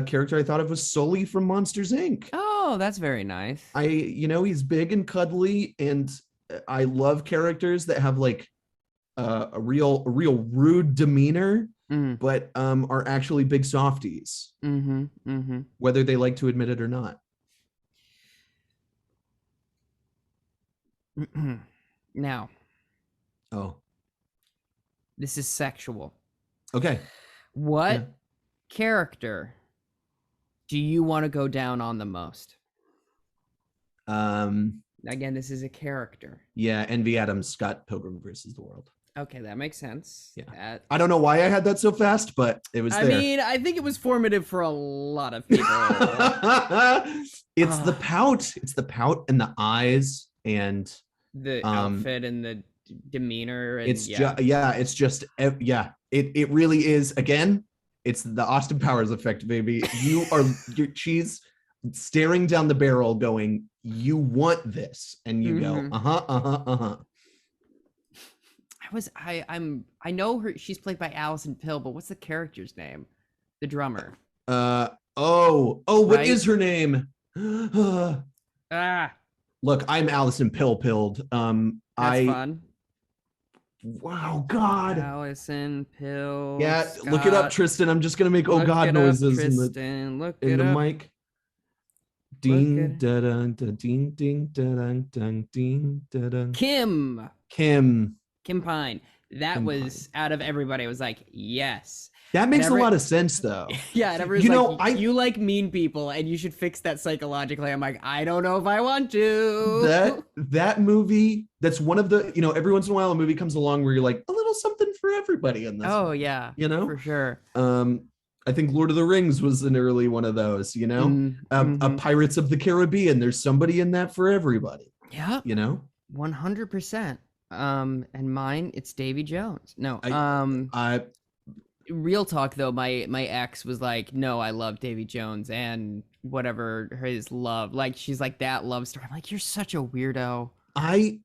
character I thought of was Sully from Monsters Inc. Oh, that's very nice. He's big and cuddly, and I love characters that have like a real rude demeanor, but are actually big softies, whether they like to admit it or not. Now, this is sexual. Okay. What character do you want to go down on the most? Again, this is a character. Yeah, Envy Adams, Scott Pilgrim versus the World. Okay, that makes sense. Yeah. I don't know why I had that so fast, but it was there. I mean, I think it was formative for a lot of people. It's the pout. It's the pout and the eyes and the outfit and the demeanor. And it really is. Again, it's the Austin Powers effect, baby. She's staring down the barrel going, you want this, and you go, I know her. She's played by Alison Pill, but what's the character's name? The drummer. What is her name? Look, I'm Alison Pilled. That's fun. Wow, God. Alison Pill. Yeah, Scott. Look it up, Tristan. I'm just gonna make God noises in the mic. Ding da dun da ding ding da dun dun ding da dun. Kim Pine. That was out of everybody. I was like, yes. That makes a lot of sense, though. Yeah, and everyone's you like mean people, and you should fix that psychologically. I'm like, I don't know if I want to. That movie. That's one of the. Every once in a while, a movie comes along where you're like, a little something for everybody in this. Oh yeah, for sure. I think Lord of the Rings was an early one of those. A Pirates of the Caribbean. There's somebody in that for everybody. Yeah. 100%. And mine, it's Davy Jones. No. Real talk though, my ex was like, no, I love Davy Jones and whatever his love. Like she's like that love story. I'm like, you're such a weirdo. I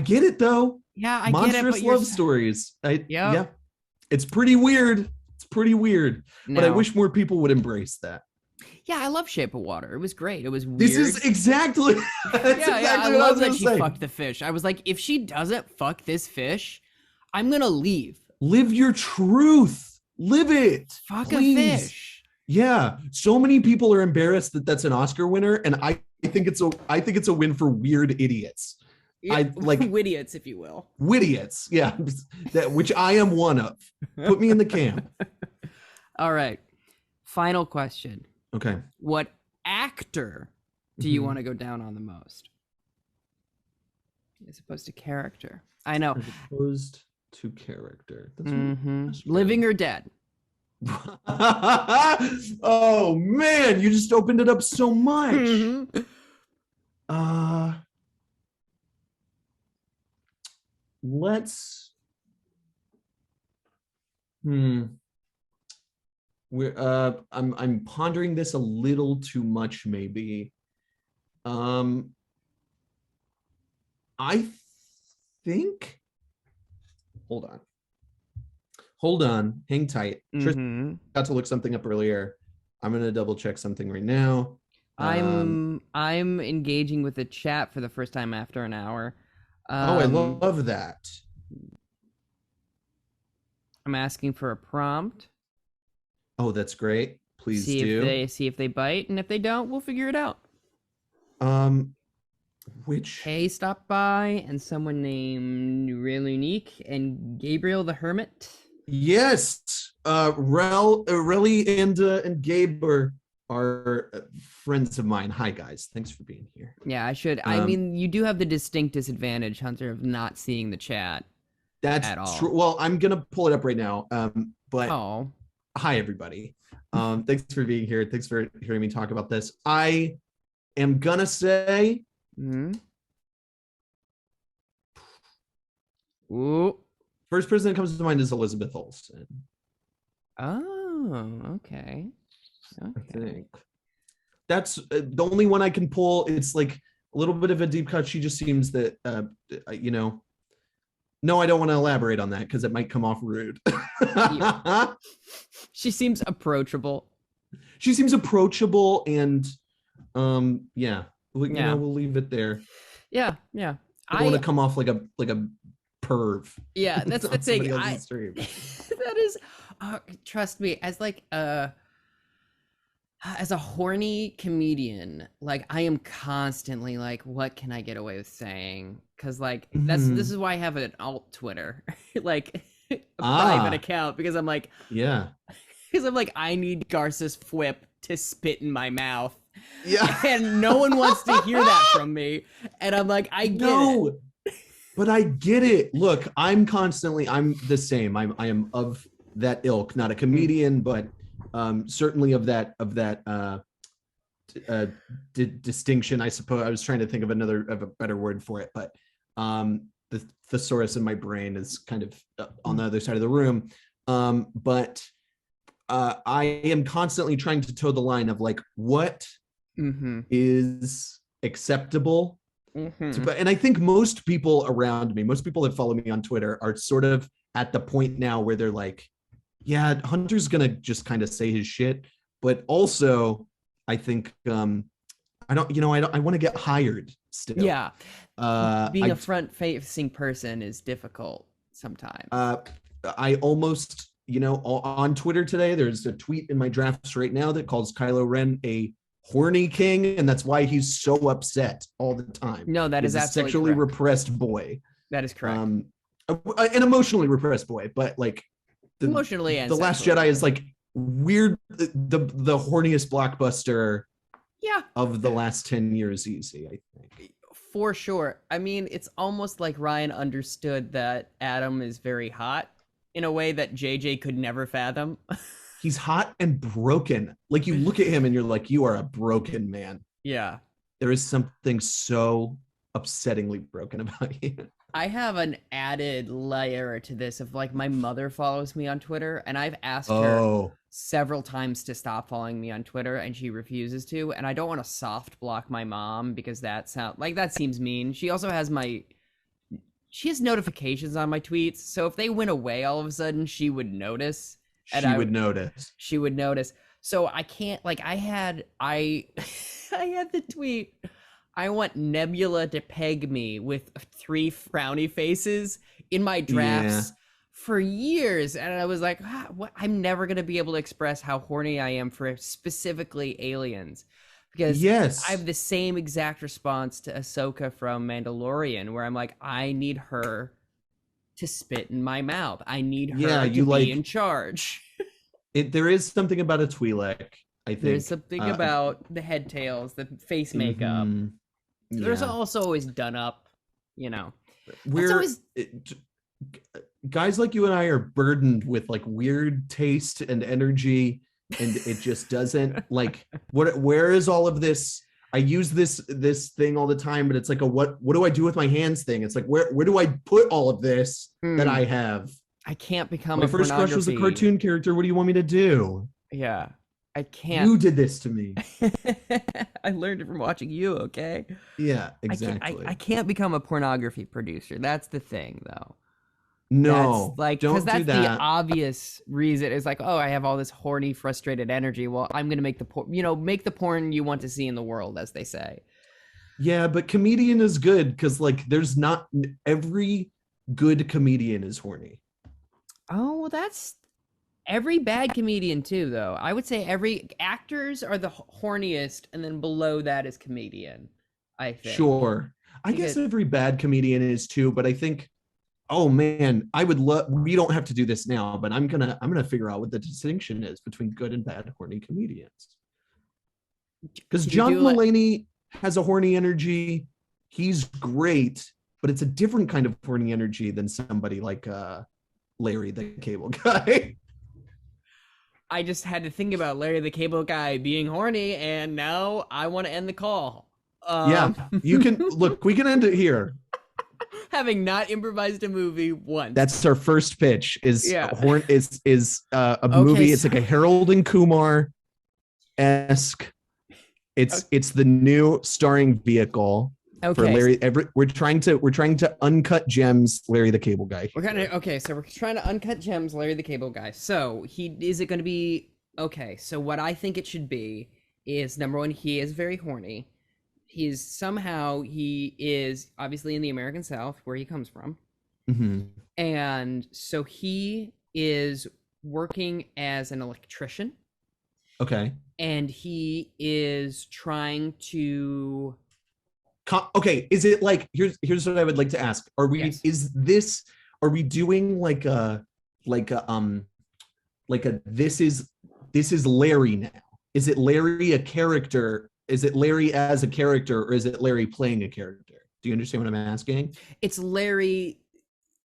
get it though. Yeah, I Monstrous get it. But love stories. Yeah. It's pretty weird. But I wish more people would embrace that. Yeah, I love Shape of Water. It was great. It was weird. This is exactly. I love that she fucked the fish. I was like, if she doesn't fuck this fish, I'm gonna leave. Live your truth. Live it. Fuck please. a fish. Yeah, so many people are embarrassed that that's an Oscar winner, and I think it's a win for weird idiots. I like Widiots, if you will. Widiots, yeah, that which I am one of. Put me in the camp. All right. Final question. Okay. What actor do you want to go down on the most? As opposed to character. I know. As opposed to character. That's Living or dead? Oh man, you just opened it up so much. Let's I'm pondering this a little too much, maybe. I think hold on, hang tight. Tristan got to look something up earlier. I'm gonna double check something right now. I'm engaging with the chat for the first time after an hour. I love that. I'm asking for a prompt. Oh, that's great. Please see if they bite, and if they don't, we'll figure it out. Which Kay stopped by, and someone named Real Unique, and Gabriel the Hermit. Yes, Relly and Gabe are friends of mine. Hi guys, thanks for being here. Yeah, I should. I mean, you do have the distinct disadvantage, Hunter, of not seeing the chat. That's true. Well, I'm gonna pull it up right now. But hi everybody. Thanks for being here. Thanks for hearing me talk about this. I am gonna say. Ooh. First person that comes to mind is Elizabeth Olsen. Oh, okay. I think that's the only one I can pull. It's like a little bit of a deep cut. She just seems that, no, I don't want to elaborate on that because it might come off rude. She seems approachable. She seems approachable, and yeah, we'll leave it there. Yeah. I don't want to come off like a perv. Yeah, that's the thing. That is, trust me, as a horny comedian, like I am constantly like, what can I get away with saying? Because like this is why I have an alt Twitter, like a private account, because I'm like, because I'm like, I need Garza's Fwip to spit in my mouth. Yeah, and no one wants to hear that from me, and I'm like, I get it. But I get it. Look, I'm the same. I am of that ilk, not a comedian, but certainly of that distinction, I suppose. I was trying to think of a better word for it, but the thesaurus in my brain is kind of on the other side of the room. But I am constantly trying to toe the line of like what is acceptable. And I think most people around me, most people that follow me on Twitter are sort of at the point now where they're like, yeah, Hunter's gonna just kind of say his shit, but also I think I want to get hired still. Yeah, being a front-facing person is difficult sometimes. I almost, on Twitter today, there's a tweet in my drafts right now that calls Kylo Ren a horny king, and that's why he's so upset all the time. No, that is absolutely sexually correct. repressed boy. That is correct. An emotionally repressed boy, but like emotionally and the Last Jedi is like weird, the horniest blockbuster of the last 10 years easy, I think. For sure. I mean, it's almost like Ryan understood that Adam is very hot in a way that JJ could never fathom. He's hot and broken. Like you look at him and you're like, you are a broken man. Yeah. There is something so upsettingly broken about you. I have an added layer to this of like my mother follows me on Twitter, and I've asked her several times to stop following me on Twitter, and she refuses to. And I don't want to soft block my mom because that seems mean. She also has she has notifications on my tweets, so if they went away all of a sudden, she would notice. She would notice. So I can't, I had the tweet, I want Nebula to peg me with 3 frowny faces in my drafts for years, and I was like, what? I'm never gonna be able to express how horny I am for specifically aliens, because Yes. I have the same exact response to Ahsoka from Mandalorian, where I'm like, I need her to spit in my mouth. I need her to be in charge. There is something about a Twi'lek, I think. There's something about the head tails, the face makeup. Yeah. There's also always done up, you know. Guys like you and I are burdened with like weird taste and energy, and it just doesn't like where is all of this? I use this thing all the time, but it's like what do I do with my hands thing? It's like where do I put all of this that I have? I can't become my first crush was a cartoon character. What do you want me to do? Yeah, I can't. You did this to me. I learned it from watching you. Okay. Yeah, exactly. I can't become a pornography producer. That's the thing, though. No, that's like, don't that's do that. The obvious reason is like, oh, I have all this horny, frustrated energy. Well, I'm gonna make make the porn you want to see in the world, as they say. Yeah, but comedian is good because like there's not every good comedian is horny. Oh, well, that's every bad comedian too, though. I would say every actors are the horniest, and then below that is comedian. I think. Sure, I guess every bad comedian is too, but I think. Oh man, I would love. We don't have to do this now, but I'm gonna figure out what the distinction is between good and bad horny comedians. Because John Mulaney has a horny energy. He's great, but it's a different kind of horny energy than somebody like Larry the Cable Guy. I just had to think about Larry the Cable Guy being horny, and now I want to end the call. Yeah, you can look. We can end it here. Having not improvised a movie once. That's our first pitch. Is a movie. It's like a Harold and Kumar-esque. It's the new starring vehicle for Larry. We're trying to uncut gems. Larry the Cable Guy. So we're trying to uncut gems. Larry the Cable Guy. So is it going to be okay? So what I think it should be is, number one, he is very horny. He is obviously in the American South, where he comes from. Mm-hmm. And so he is working as an electrician. Okay. And he is trying to. Okay. Is it like, here's what I would like to ask. Are we doing like a this is Larry now? Is it Larry a character? Is it Larry as a character, or is it Larry playing a character? Do you understand what I'm asking? It's Larry.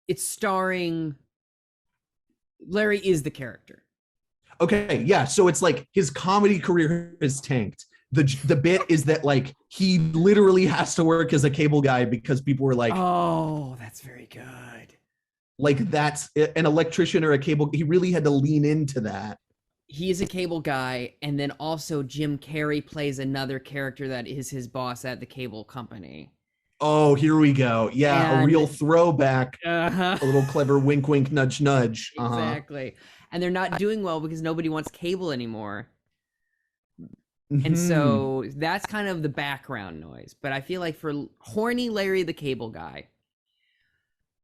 It's starring. Larry is the character. Okay, yeah. So it's like his comedy career is tanked. The bit is that like he literally has to work as a cable guy because people were like, "Oh, that's very good." Like that's an electrician or a cable. He really had to lean into that. He is a cable guy, and then also Jim Carrey plays another character that is his boss at the cable company. Oh, here we go. Yeah, a real throwback. A little clever wink, wink, nudge, nudge. Exactly. And they're not doing well because nobody wants cable anymore. Mm-hmm. And so that's kind of the background noise. But I feel like for horny Larry the Cable Guy,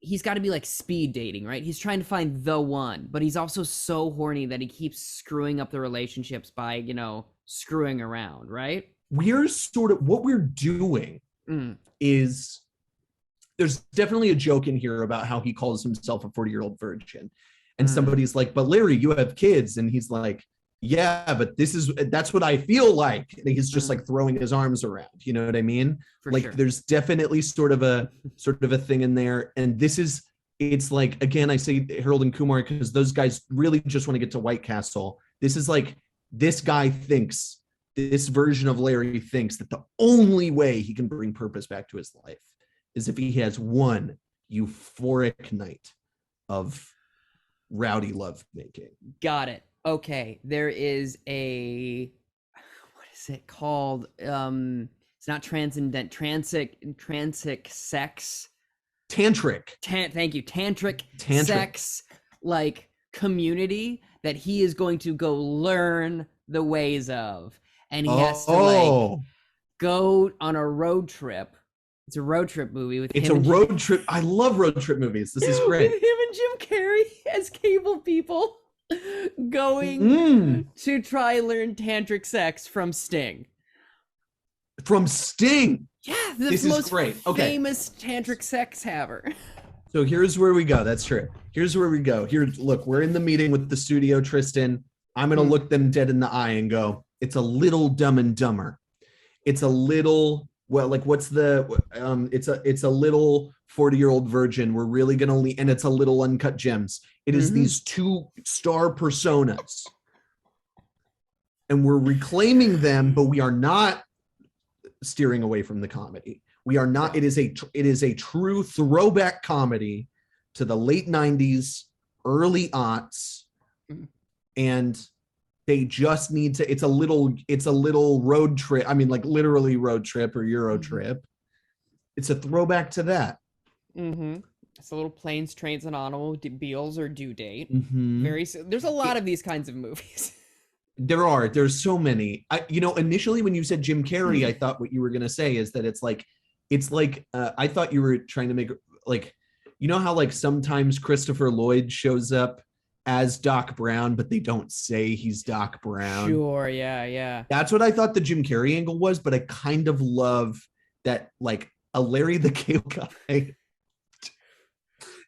he's got to be like speed dating, right? He's trying to find the one, but he's also so horny that he keeps screwing up the relationships by, screwing around, right? We're sort of, what we're doing is, there's definitely a joke in here about how he calls himself a 40-year-old virgin. And somebody's like, but Larry, you have kids. And he's like, yeah, but that's what I feel like. And he's just like throwing his arms around. You know what I mean? Sure. There's definitely sort of a thing in there. And it's like, again, I say Harold and Kumar because those guys really just want to get to White Castle. This is like, this version of Larry thinks that the only way he can bring purpose back to his life is if he has one euphoric night of rowdy love making. Got it. Okay, there is what is it called? It's not transcendent, transic sex. Tantric. Thank you. Tantric sex, like, community that he is going to go learn the ways of. And he has to go on a road trip It's a road trip movie with It's him a and road trip. I love road trip movies. This is great. with him and Jim Carrey as cable people going to try learn tantric sex from Sting. From Sting. Yeah, This is most great. Okay. famous tantric sex haver. So here's where we go. That's true. Here's where we go. Here, look, we're in the meeting with the studio, Tristan. I'm going to look them dead in the eye and go, it's a little Dumb and Dumber. It's a little, well, like what's the, it's a little 40-year-old virgin. We're really going to, and it's a little Uncut Gems. It is these two star personas. And we're reclaiming them, but we are not steering away from the comedy. We are not, it is a true throwback comedy to the late 90s, early aughts, and they just need to, it's a little road trip. I mean, like literally road trip or Euro trip. It's a throwback to that. It's a little Planes, Trains, and Automobiles or Due Date. There's a lot of these kinds of movies. There's so many. Initially when you said Jim Carrey, I thought what you were going to say is that it's like I thought you were trying to make like, you know how like sometimes Christopher Lloyd shows up as Doc Brown, but they don't say he's Doc Brown. Sure, yeah. That's what I thought the Jim Carrey angle was, but I kind of love that like a Larry the Cable Guy,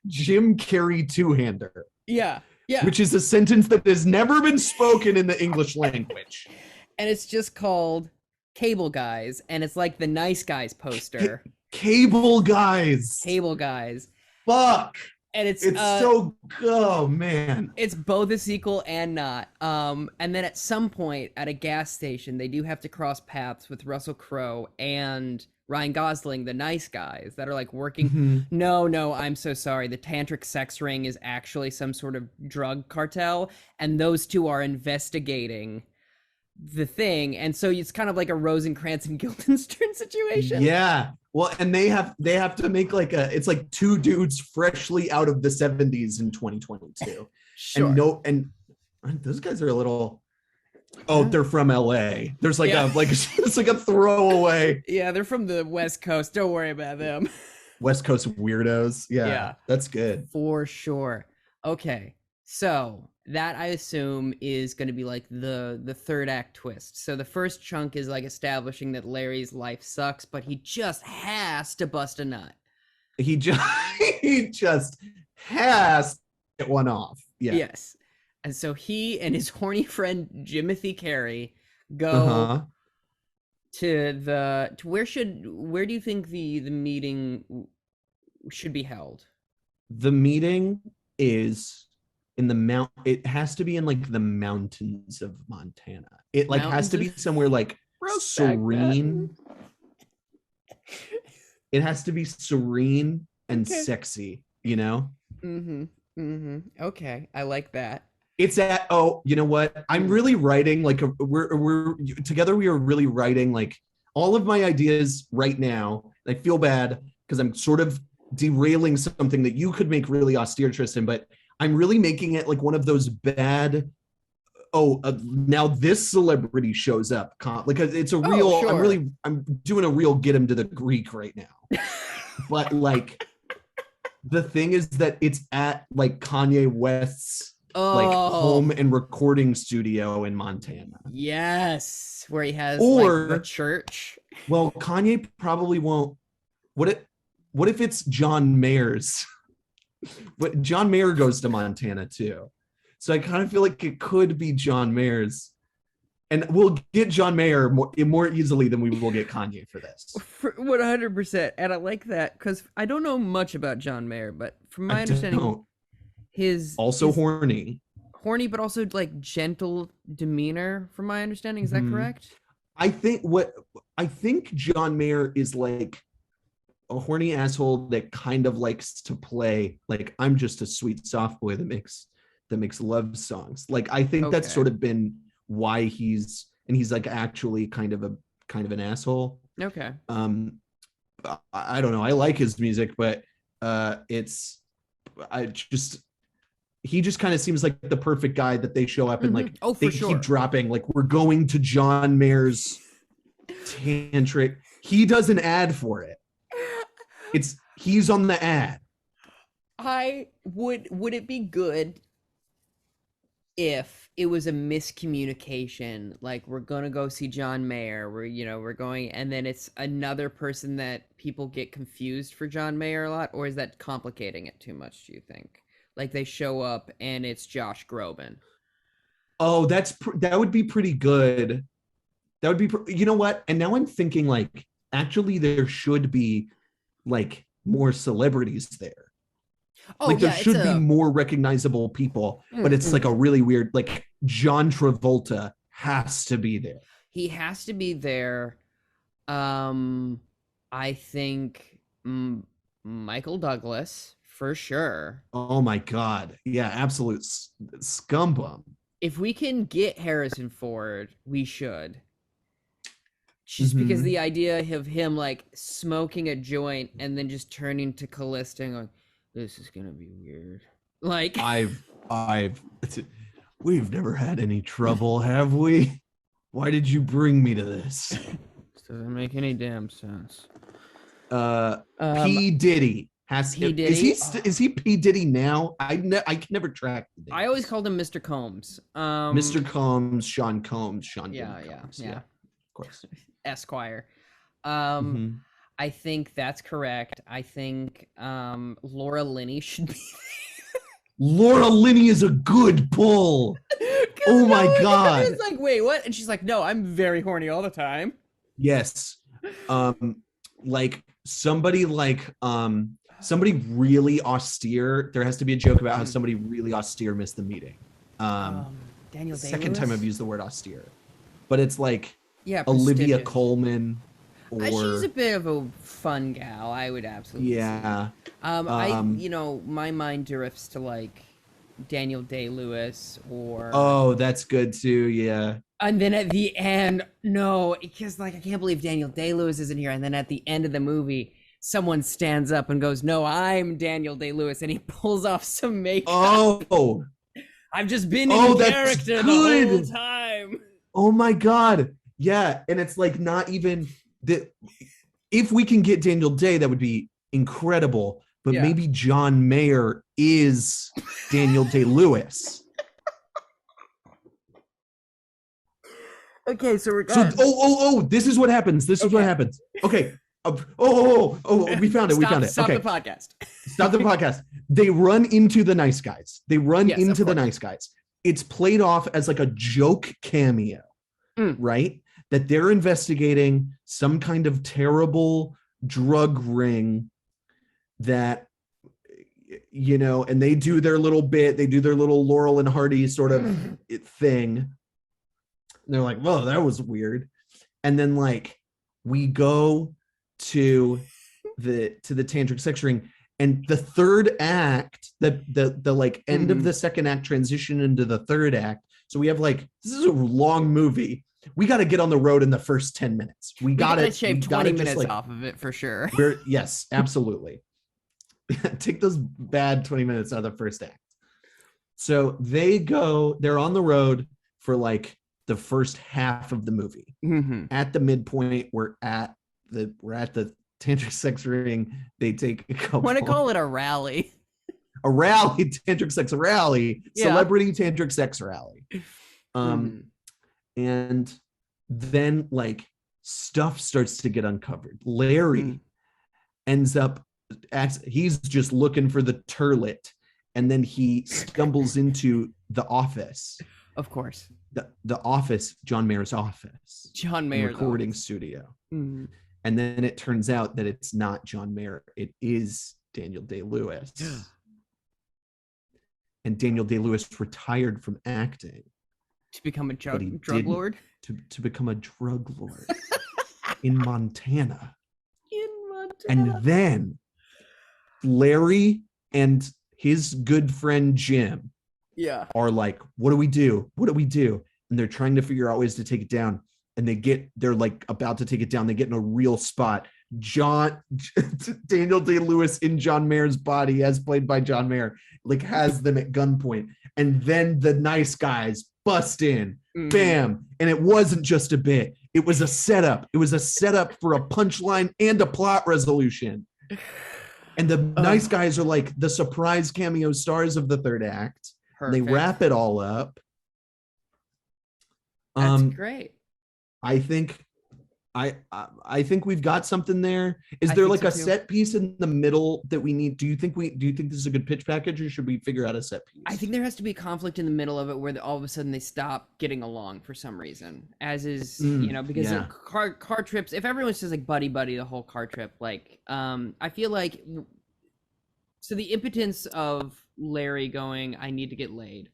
Jim Carrey two-hander. Yeah. Which is a sentence that has never been spoken in the English language. And it's just called Cable Guys, and it's like the Nice Guys poster. Cable Guys. Cable Guys. Fuck. And it's so, oh man. It's both a sequel and not. And then at some point at a gas station, they do have to cross paths with Russell Crowe and Ryan Gosling, the Nice Guys that are like working. No, I'm so sorry. The tantric sex ring is actually some sort of drug cartel, and those two are investigating the thing. And so it's kind of like a Rosencrantz and Guildenstern situation. Yeah. Well, and they have to make it's like two dudes freshly out of the 70s in 2022. Sure. And those guys are a little. Oh, they're from LA. There's like it's like a throwaway. Yeah, they're from the West Coast. Don't worry about them. West Coast weirdos. Yeah. That's good. For sure. Okay. So that I assume is going to be like the third act twist. So the first chunk is like establishing that Larry's life sucks, but he just has to bust a nut. He just has to get one off. Yeah. Yes. And so he and his horny friend Jimothy Carey go to where do you think the meeting should be held? The meeting is in the it has to be in like the mountains of Montana. It like has to be somewhere like serene. It has to be serene and sexy, you know? Okay, I like that. It's at, you know what? I'm really writing like we're together. We are really writing like all of my ideas right now. I feel bad because I'm sort of derailing something that you could make really austere, Tristan, but I'm really making it like one of those bad. Now this celebrity shows up. Like it's a real. Sure. I'm doing a real get him to the Greek right now. But like the thing is that it's at like Kanye West's like home and recording studio in Montana. Yes, where he has like the church. Well, Kanye probably won't. What if it's John Mayer's? But John Mayer goes to Montana too, so I kind of feel like it could be John Mayer's, and we'll get John Mayer more easily than we will get Kanye for this. 100%, and I like that because I don't know much about John Mayer, but from my understanding. His horny, but also like gentle demeanor, from my understanding. Is that correct? I think John Mayer is like a horny asshole that kind of likes to play like I'm just a sweet soft boy that makes love songs. Like I think that's sort of been why he's like actually kind of an asshole. Okay. I don't know. I like his music, but he just kind of seems like the perfect guy that they show up and like they keep dropping like we're going to John Mayer's tantric. He does an ad for it. He's on the ad. Would it be good if it was a miscommunication, like we're gonna go see John Mayer, we're going, and then it's another person that people get confused for John Mayer a lot, or is that complicating it too much, do you think? Like they show up and it's Josh Groban. Oh, that would be pretty good. That would be, you know what? And now I'm thinking like, actually there should be like more celebrities there. Oh, like there should be more recognizable people, but it's like a really weird, like John Travolta has to be there. He has to be there. I think Michael Douglas for sure. Oh my God. Yeah, absolute scumbum. If we can get Harrison Ford, we should. Just because the idea of him like smoking a joint and then just turning to Callista and going, this is gonna be weird. Like we've never had any trouble, have we? Why did you bring me to this? This doesn't make any damn sense. P. Diddy has P. Diddy? Is he P. Diddy now? I can never track the names. I always called him Mr. Combs. Mr. Combs, Sean Combs, yeah, Combs. Yeah, of course. Esquire. I think that's correct. I think Laura Linney should be there. Laura Linney is a good pull. Oh my God. It's like, wait, what? And she's like, no, I'm very horny all the time. Yes. Like somebody really austere. There has to be a joke about how somebody really austere missed the meeting. Daniel Day-Lewis? Second time I've used the word austere. But it's like Olivia Colman. She's a bit of a fun gal. I would absolutely. Yeah. My mind drifts to like Daniel Day-Lewis or. Oh, that's good too. Yeah. And then at the end, no, because like I can't believe Daniel Day-Lewis isn't here. And then at the end of the movie, someone stands up and goes, "No, I'm Daniel Day-Lewis," and he pulls off some makeup. Oh. I've just been in character the whole time. Oh my God. Yeah, and it's like not even. If we can get Daniel Day, that would be incredible. But maybe John Mayer is Daniel Day-Lewis. Okay, so we're done. This is what happens. What happens. Okay. We found it. Stop Okay. the podcast. Stop the podcast. They run into the nice guys. Nice guys. It's played off as like a joke cameo, right? That they're investigating some kind of terrible drug ring that, and they do their little bit, they do their little Laurel and Hardy sort of thing. And they're like, whoa, that was weird. And then like we go to the tantric sex ring, and the third act, the like end of the second act transition into the third act. So we have like, this is a long movie. We got to get on the road in the first 10 minutes. We got to shave 20 minutes off of it for sure. Yes, absolutely. Take those bad 20 minutes out of the first act. So they're on the road for like the first half of the movie. At the midpoint, we're at the tantric sex ring. They take a couple. I want to call it a rally. A rally, tantric sex rally, celebrity tantric sex rally. And then like stuff starts to get uncovered. Larry ends up, he's just looking for the turlet, and then he stumbles into the office. Of course. The office, John Mayer's office. John Mayer's recording office. Studio. And then it turns out that it's not John Mayer. It is Daniel Day-Lewis. And Daniel Day-Lewis retired from acting. To become a drug lord? To become a drug lord in Montana. And then Larry and his good friend Jim are like, what do we do? And they're trying to figure out ways to take it down. And they're like about to take it down. They get in a real spot. Daniel Day-Lewis in John Mayer's body, as played by John Mayer, like has them at gunpoint. And then the nice guys bust in, bam. And it wasn't just a bit. It was a setup. It was a setup for a punchline and a plot resolution. And the nice guys are like the surprise cameo stars of the third act. They wrap it all up. That's great. I think we've got something there. Is there like a set piece in the middle that we need? Do you think this is a good pitch package, or should we figure out a set piece? I think there has to be conflict in the middle of it where all of a sudden they stop getting along for some reason, as is because of car trips. If everyone's just like buddy the whole car trip, like I feel like so the impotence of Larry going, I need to get laid,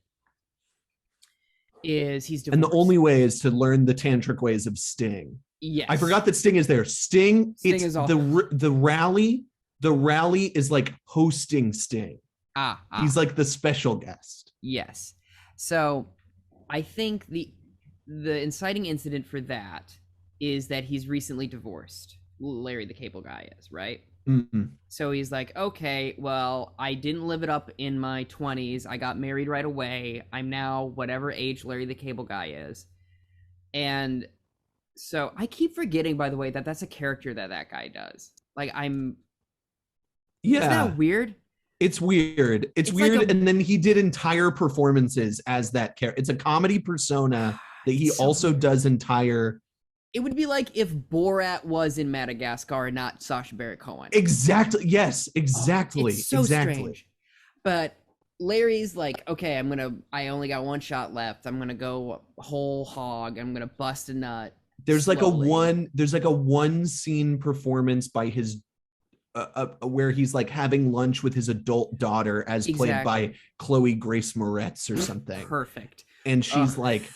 is he's divorced. And the only way is to learn the tantric ways of Sting. Yes. I forgot that Sting is there. Sting is the rally. The rally is like hosting Sting. He's like the special guest. Yes. So I think the inciting incident for that is that he's recently divorced. Larry the Cable Guy is, right? Mm-hmm. So he's like, okay, well, I didn't live it up in my 20s. I got married right away. I'm now whatever age Larry the Cable Guy is. And so I keep forgetting, by the way, that that's a character that guy does. Like Isn't that weird? It's weird. It's weird. Like and then he did entire performances as that character. It's a comedy persona that he also does entire. It would be like if Borat was in Madagascar and not Sacha Baron Cohen. Exactly. Yes, exactly. It's so strange. But Larry's like, okay, I only got one shot left. I'm going to go whole hog. I'm going to bust a nut. There's like a one scene performance by his where he's like having lunch with his adult daughter as played by Chloe Grace Moretz or something. Perfect. And she's like,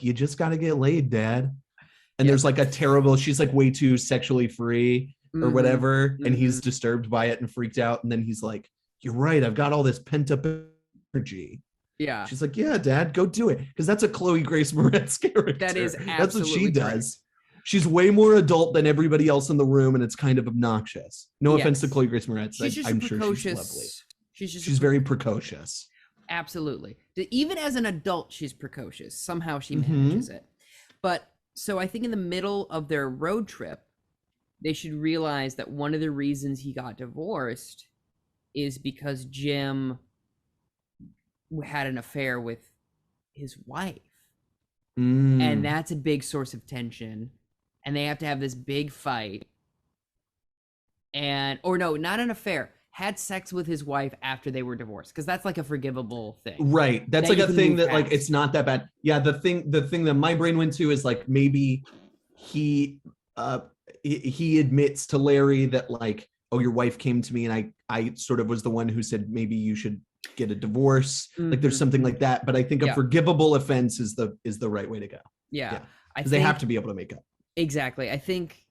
you just got to get laid, Dad. And there's like she's like way too sexually free or whatever. And he's disturbed by it and freaked out. And then he's like, you're right. I've got all this pent up energy. Yeah. She's like, yeah, Dad, go do it. Because that's a Chloe Grace Moretz character. That is absolutely That's what she does. correct. She's way more adult than everybody else in the room. And it's kind of obnoxious. No offense to Chloe Grace Moretz. I'm sure she's lovely. She's very precocious. Absolutely. Even as an adult, she's precocious. Somehow she manages it. But so I think in the middle of their road trip, they should realize that one of the reasons he got divorced is because Jim had an affair with his wife. And that's a big source of tension. And they have to have this big fight. Or no, not an affair. Had sex with his wife after they were divorced, because that's like a forgivable thing, right? That's like a thing that like it's not that bad. Yeah, the thing that my brain went to is like maybe he admits to Larry that like, oh, your wife came to me and I sort of was the one who said maybe you should get a divorce. Like there's something like that, but I think a forgivable offense is the right way to go. Yeah. Because they have to be able to make up. Exactly. I think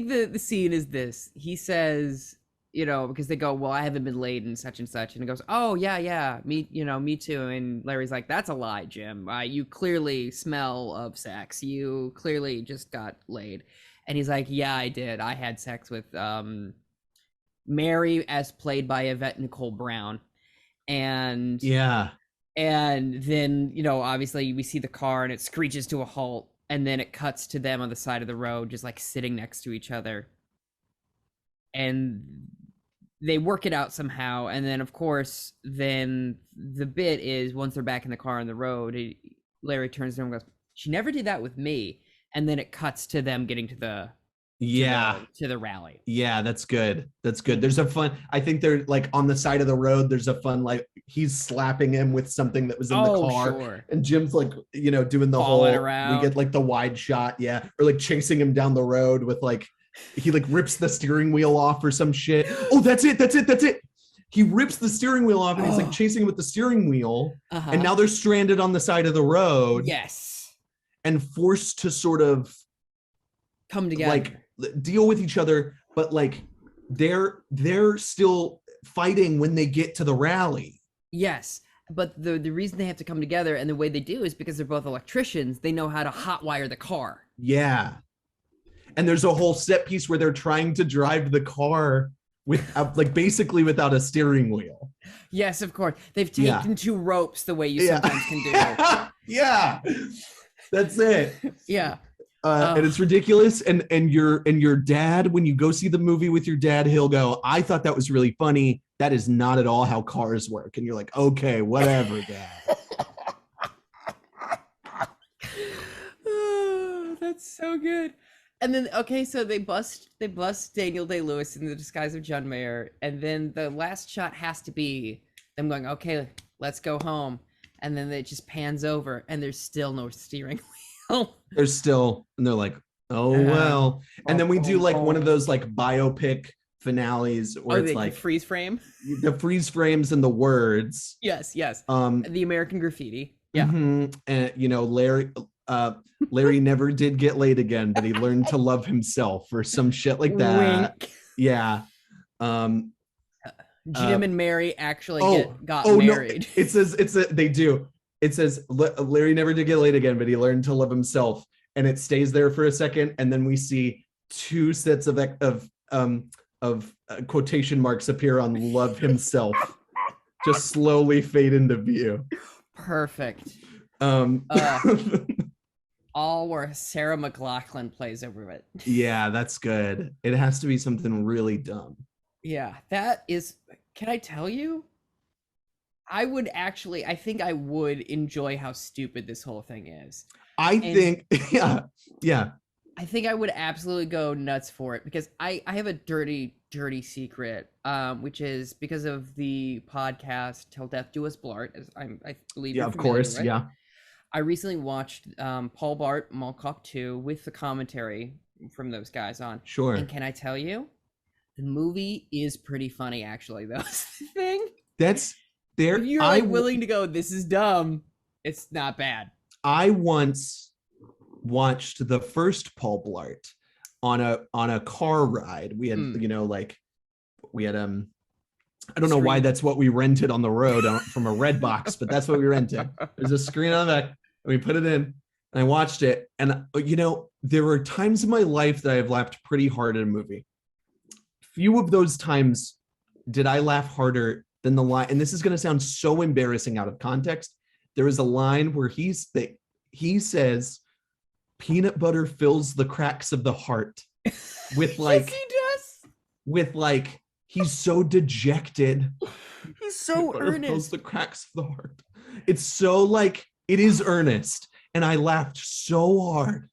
the scene is this. He says, because they go, well, I haven't been laid and such, and he goes, oh yeah, me too. And Larry's like, that's a lie, Jim. You clearly smell of sex. You clearly just got laid. And he's like, yeah, I did. I had sex with Mary, as played by Yvette Nicole Brown. And then, obviously we see the car and it screeches to a halt. And then it cuts to them on the side of the road, just like sitting next to each other. And they work it out somehow. And then, of course, then the bit is once they're back in the car on the road, Larry turns to him and goes, she never did that with me. And then it cuts to them getting to the rally. Yeah, that's good. There's a fun, I think they're like on the side of the road. There's a fun, like he's slapping him with something that was in the car. Sure. And Jim's like, doing the Falling whole, around. We get like the wide shot. Yeah. Or like chasing him down the road with like, he like rips the steering wheel off or some shit. Oh, that's it. He rips the steering wheel off and he's like chasing him with the steering wheel. And now they're stranded on the side of the road. Yes. And forced to sort of come together. Like, deal with each other, but like they're still fighting when they get to the rally. Yes, but the reason they have to come together and the way they do is because they're both electricians. They know how to hotwire the car. Yeah, and there's a whole set piece where they're trying to drive the car without, like, basically without a steering wheel. Yes, of course. They've taken two ropes the way you sometimes can do. Yeah, that's it. Yeah. And it's ridiculous. And your dad, when you go see the movie with your dad, he'll go, I thought that was really funny. That is not at all how cars work. And you're like, okay, whatever, dad. Oh, that's so good. And then okay, so they bust Daniel Day-Lewis in the disguise of John Mayer, and then the last shot has to be them going, okay, let's go home. And then it just pans over and there's still no steering wheel. There's still, and they're like, oh well. And then we do like one of those like biopic finales where it's like freeze frame. The freeze frames and the words. Yes. The American Graffiti. Yeah. And you know, Larry never did get laid again, but he learned to love himself or some shit like that. Wink. Yeah. Jim and Mary actually got married. No, they do. It says Larry never did get laid again, but he learned to love himself, and it stays there for a second, and then we see two sets of quotation marks appear on love himself, just slowly fade into view. Perfect. All where Sarah McLachlan plays over it. Yeah, that's good. It has to be something really dumb. Yeah, that is. Can I tell you? I think I would enjoy how stupid this whole thing is. I think I would absolutely go nuts for it because I have a dirty secret, which is because of the podcast Till Death Do Us Blart, as I believe. Yeah, of course. Right? Yeah. I recently watched Paul Blart Mall Cop 2 with the commentary from those guys on. Sure. And can I tell you, the movie is pretty funny, actually. That's the thing. That's there. If you're willing to go, this is dumb, it's not bad. I once watched the first Paul Blart on a car ride. We had, I don't know why that's what we rented on the road from a red box, but that's what we rented. There's a screen on the back, and we put it in, and I watched it. And, there were times in my life that I have laughed pretty hard at a movie. Few of those times did I laugh harder than the line, and this is going to sound so embarrassing out of context. There is a line where he says, peanut butter fills the cracks of the heart with like, yes, he does. With like, he's so dejected. He's so earnest. Fills the cracks of the heart. It's so like, it is earnest. And I laughed so hard.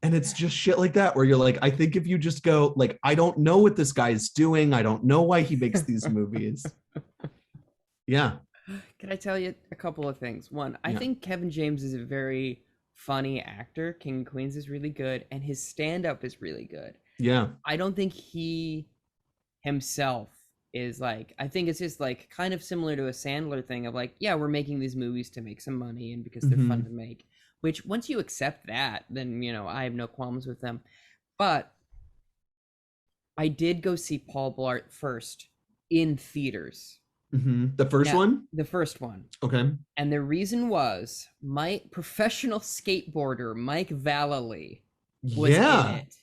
And it's just shit like that where you're like, I think if you just go like, I don't know what this guy's doing. I don't know why he makes these movies. Yeah. Can I tell you a couple of things? One, I think Kevin James is a very funny actor. King of Queens is really good, and his stand-up is really good. Yeah. I don't think he himself is like, I think it's just like kind of similar to a Sandler thing of like, yeah, we're making these movies to make some money and because they're fun to make. Which once you accept that, then, I have no qualms with them. But I did go see Paul Blart first in theaters. The first one? The first one. Okay. And the reason was my professional skateboarder, Mike Vallely, was in it.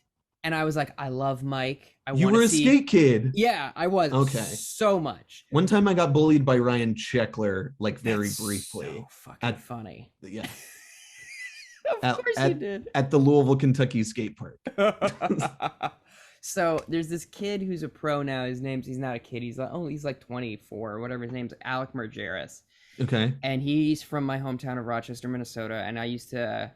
And I was like, I love Mike. You were a skate kid. Yeah, I was. Okay. So much. One time I got bullied by Ryan Sheckler, like very briefly. So fucking funny. Yeah. Of course you did. At the Louisville, Kentucky skate park. So there's this kid who's a pro now. He's not a kid. He's like 24 or whatever. His name's Alec Margeris. Okay. And he's from my hometown of Rochester, Minnesota. And I used to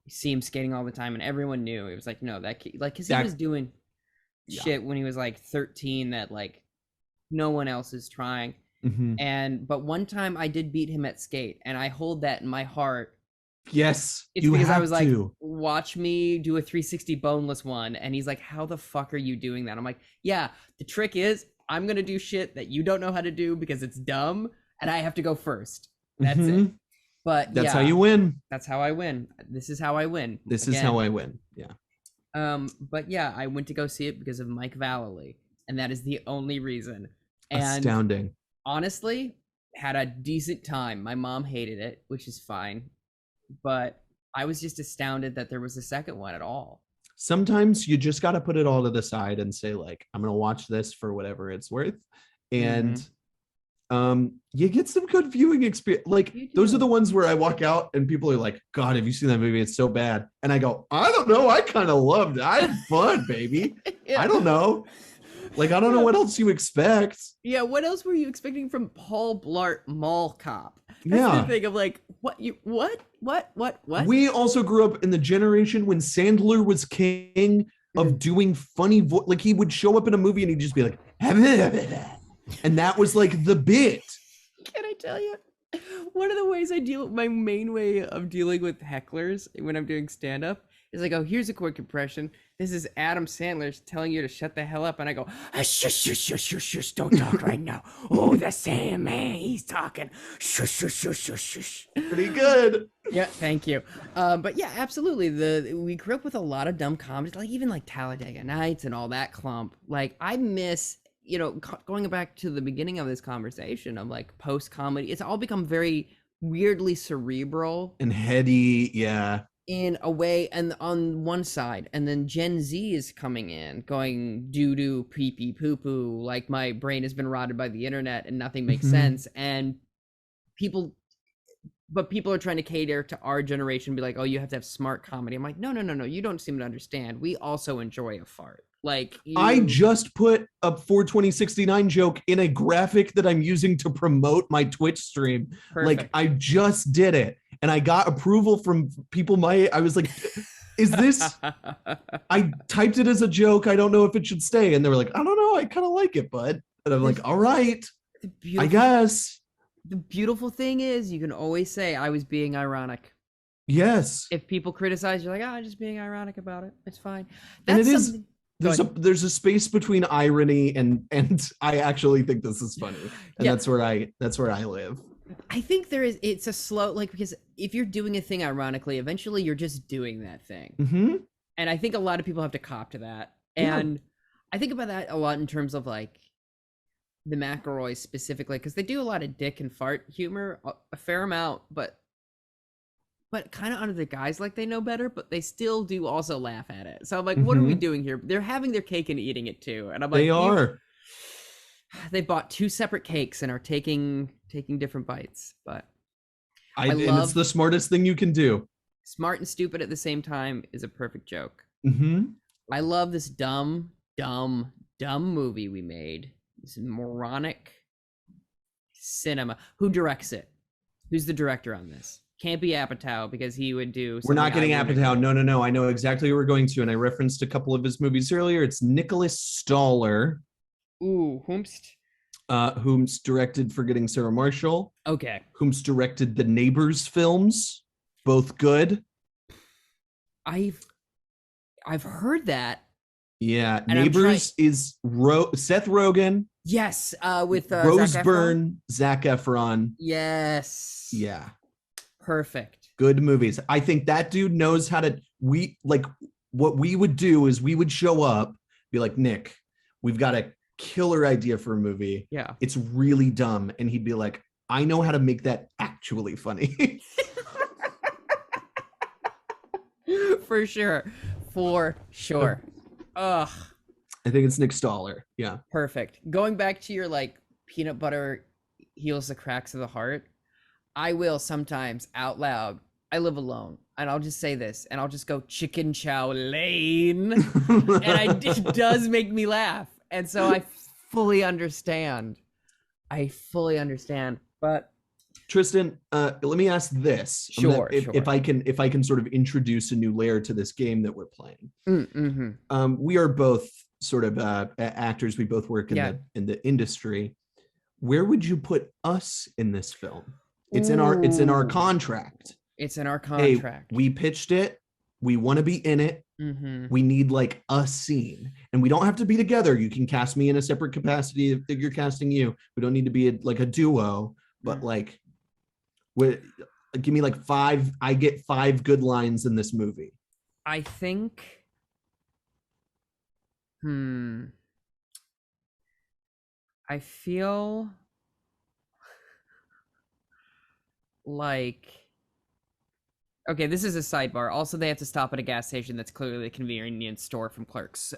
see him skating all the time, and everyone knew. It was like, no, that kid, like, because he was doing shit when he was like 13 that like no one else is trying. But one time I did beat him at skate, and I hold that in my heart. Yes, it's because I was like, watch me do a 360 boneless one, and he's like, how the fuck are you doing that? I'm like, yeah, the trick is I'm gonna do shit that you don't know how to do because it's dumb, and I have to go first. That's it. But that's how you win. That's how I win. This is how I win. This is how I win. Yeah. But yeah, I went to go see it because of Mike Vallely, and that is the only reason. And astounding. Honestly, had a decent time. My mom hated it, which is fine. But I was just astounded that there was a second one at all. Sometimes you just got to put it all to the side and say, like, I'm going to watch this for whatever it's worth. And You get some good viewing experience. Like those are the ones where I walk out and people are like, God, have you seen that movie? It's so bad. And I go, I don't know. I kind of loved it. I had fun, baby. Yeah. I don't know. Like, I don't know what else you expect. Yeah, what else were you expecting from Paul Blart Mall Cop? That's the thing of like, what? We also grew up in the generation when Sandler was king of doing funny like he would show up in a movie and he'd just be like, and that was like the bit. Can I tell you? One of the ways my main way of dealing with hecklers when I'm doing stand-up is like, oh, here's a quick impression. This is Adam Sandler telling you to shut the hell up. And I go, shush, shush, shush, shush, shush, don't talk right now. Oh, the Sandman, he's talking. Shush, shush, shush, shush, shush. Pretty good. Yeah, thank you. But yeah, absolutely. We grew up with a lot of dumb comedies, like even like Talladega Nights and all that clump. Like I miss, going back to the beginning of this conversation of like post-comedy, it's all become very weirdly cerebral. And heady, yeah. In a way, and on one side, and then Gen Z is coming in going doo-doo, pee-pee, poo-poo, like my brain has been rotted by the internet and nothing makes sense. And people are trying to cater to our generation, be like, oh, you have to have smart comedy. I'm like, no, you don't seem to understand. We also enjoy a fart. Like I just put a 42069 joke in a graphic that I'm using to promote my Twitch stream. Perfect. Like I just did it and I got approval from people I was like, is this I typed it as a joke. I don't know if it should stay. And they were like, I don't know. I kind of like it, bud. And I'm like, all right, I guess. The beautiful thing is you can always say I was being ironic. Yes. If people criticize, you're like, I'm just being ironic about it. It's fine. And it is. There's a space between irony and I actually think this is funny, and that's where I live. I think it's a slow, like, because if you're doing a thing ironically, eventually you're just doing that thing. And I think a lot of people have to cop to that. And I think about that a lot in terms of like the McElroys specifically, because they do a lot of dick and fart humor, a fair amount, but kind of under the guise like they know better, but they still do also laugh at it. So I'm like, what are we doing here? They're having their cake and eating it too. And I'm like, they bought two separate cakes and are taking different bites. But and it's the smartest thing you can do. Smart and stupid at the same time is a perfect joke. I love this dumb movie we made. This moronic cinema. Who directs it? Who's the director on this? Can't be Apatow because he would do. We're not getting Apatow. No. I know exactly who we're going to, and I referenced a couple of his movies earlier. It's Nicholas Stoller. Ooh, whom's directed Forgetting Sarah Marshall. Okay. Whom's directed the Neighbors films, both good. I've heard that. Yeah, and Neighbors is Seth Rogen. Yes, with Rose Byrne, Zac Efron. Yes. Yeah. Perfect. Good movies. I think that dude knows how to. What we would do is we would show up, be like, Nick, we've got a killer idea for a movie. Yeah. It's really dumb. And he'd be like, I know how to make that actually funny. For sure. Ugh. I think it's Nick Stoller. Yeah. Perfect. Going back to your like peanut butter heals the cracks of the heart. I will sometimes out loud. I live alone, and I'll just say this, and I'll just go chicken chow lane, and it does make me laugh, and so I fully understand. But Tristan, let me ask this. Sure. If I can sort of introduce a new layer to this game that we're playing. We are both sort of actors. We both work in the industry. Where would you put us in this film? It's in our contract. It's in our contract. Hey, we pitched it. We want to be in it. We need like a scene, and we don't have to be together. You can cast me in a separate capacity if you're casting you. We don't need to be like a duo, but like, give me like 5. I get 5 good lines in this movie. I think. I feel like Okay, this is a sidebar. Also, they have to stop at a gas station that's clearly a convenience store from Clerks.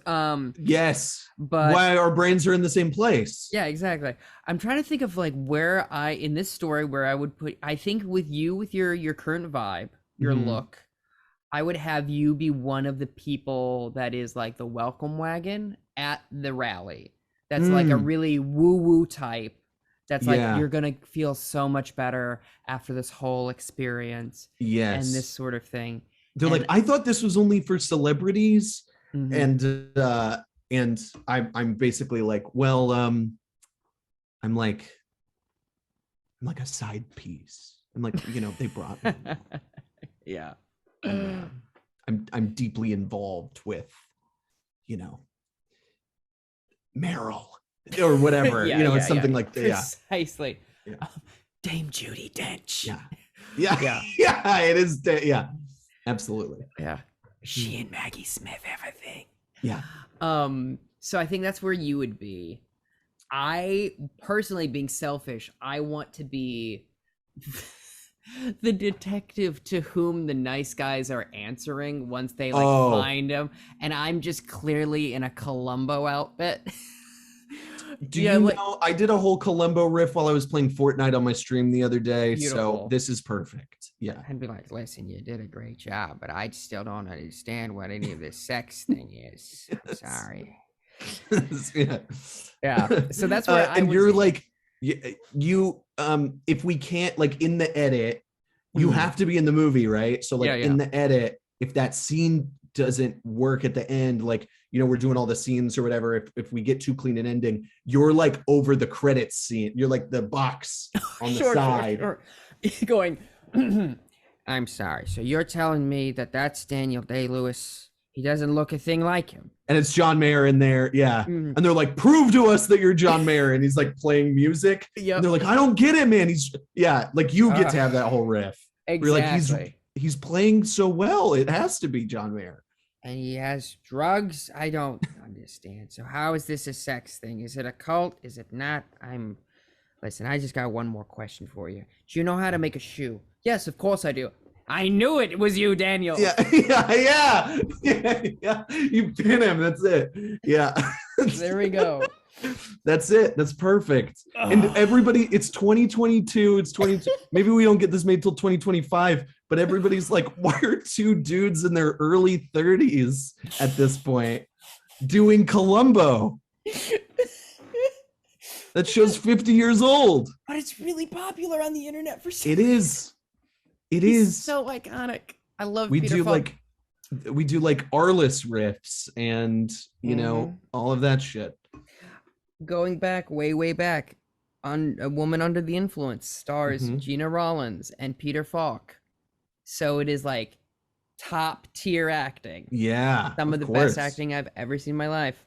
Yes. But why our brains are in the same place. yeah, exactly. I'm trying to think of like where in this story where I would put. I think with your current vibe, your Mhm. look, I would have you be one of the people that is like the welcome wagon at the rally. That's like a really woo-woo type. That's like Yeah. you're gonna feel so much better after this whole experience and this Yes. sort of thing. They're And like, I thought this was only for celebrities. mhm. And I'm basically like, well, I'm like a side piece. I'm like, they brought me. Yeah. I'm deeply involved with, Meryl or whatever. It's something like that. Yeah. Precisely. Yeah. Dame Judi Dench. Yeah. Yeah. Yeah. Yeah. It is. Yeah. Absolutely. Yeah. She and Maggie Smith have a thing. Yeah. So I think that's where you would be. I personally, being selfish, I want to be the detective to whom the nice guys are answering once they find him, and I'm just clearly in a Columbo outfit. Do you know I did a whole Columbo riff while I was playing Fortnite on my stream the other day? Beautiful. So this is perfect. Yeah. And be like, listen, you did a great job, but I still don't understand what any of this sex thing is. I'm sorry. Yeah. Yeah. So that's where and you're like, you if we can't, like, in the edit, you have to be in the movie, right? So like in the edit, if that scene doesn't work at the end, like, we're doing all the scenes or whatever, if we get too clean an ending, you're like over the credits scene, you're like the box on the side. Sure. Going, I'm sorry, so you're telling me that that's Daniel Day-Lewis? He doesn't look a thing like him. And it's John Mayer in there. Yeah. And they're like, prove to us that you're John Mayer. And he's like playing music. Yep. And they're like, I don't get it, man. Like you get to have that whole riff. Exactly. You're like, he's playing so well. It has to be John Mayer. And he has drugs? I don't understand. So how is this a sex thing? Is it a cult? Is it not? Listen, I just got one more question for you. Do you know how to make a shoe? Yes, of course I do. I knew it was you, Daniel. Yeah. You pin him. That's it. Yeah. There we go. That's it. That's perfect. And everybody, it's 2022. It's 22. Maybe we don't get this made till 2025, but everybody's like, why are two dudes in their early 30s at this point doing Columbo? That show's 50 years old. But it's really popular on the internet for some It is. It is so iconic. I love we Peter do Falk. we do like Arliss riffs and all of that shit. Going back, way back, on A Woman Under the Influence stars Gina Rollins and Peter Falk. So it is like top tier acting. Yeah. Some of the best acting I've ever seen in my life.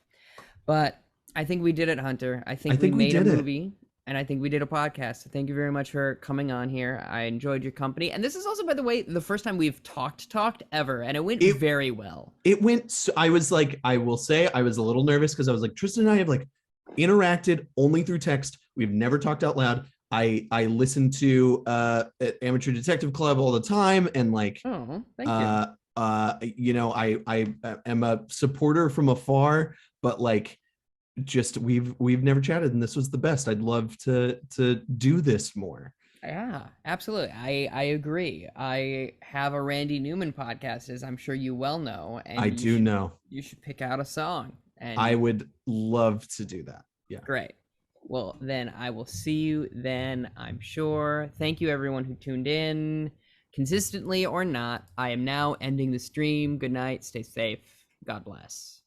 But I think we did it, Hunter. I think we made a movie. And I think we did a podcast. So thank you very much for coming on here. I enjoyed your company. And this is also, by the way, the first time we've talked ever. And it went very well. It went, so I was like, I will say I was a little nervous because I was like, Tristan and I have like interacted only through text. We've never talked out loud. I listen to Amateur Detective Club all the time. And like, oh, thank you. I am a supporter from afar, but like, just we've never chatted, and this was the best. I'd love to do this more. Yeah, absolutely. I agree. I have a Randy Newman podcast, as I'm sure you well know. And I do know. You should pick out a song. And I would love to do that. Yeah. Great. Well, then I will see you then, I'm sure. Thank you, everyone who tuned in, consistently or not. I am now ending the stream. Good night. Stay safe. God bless.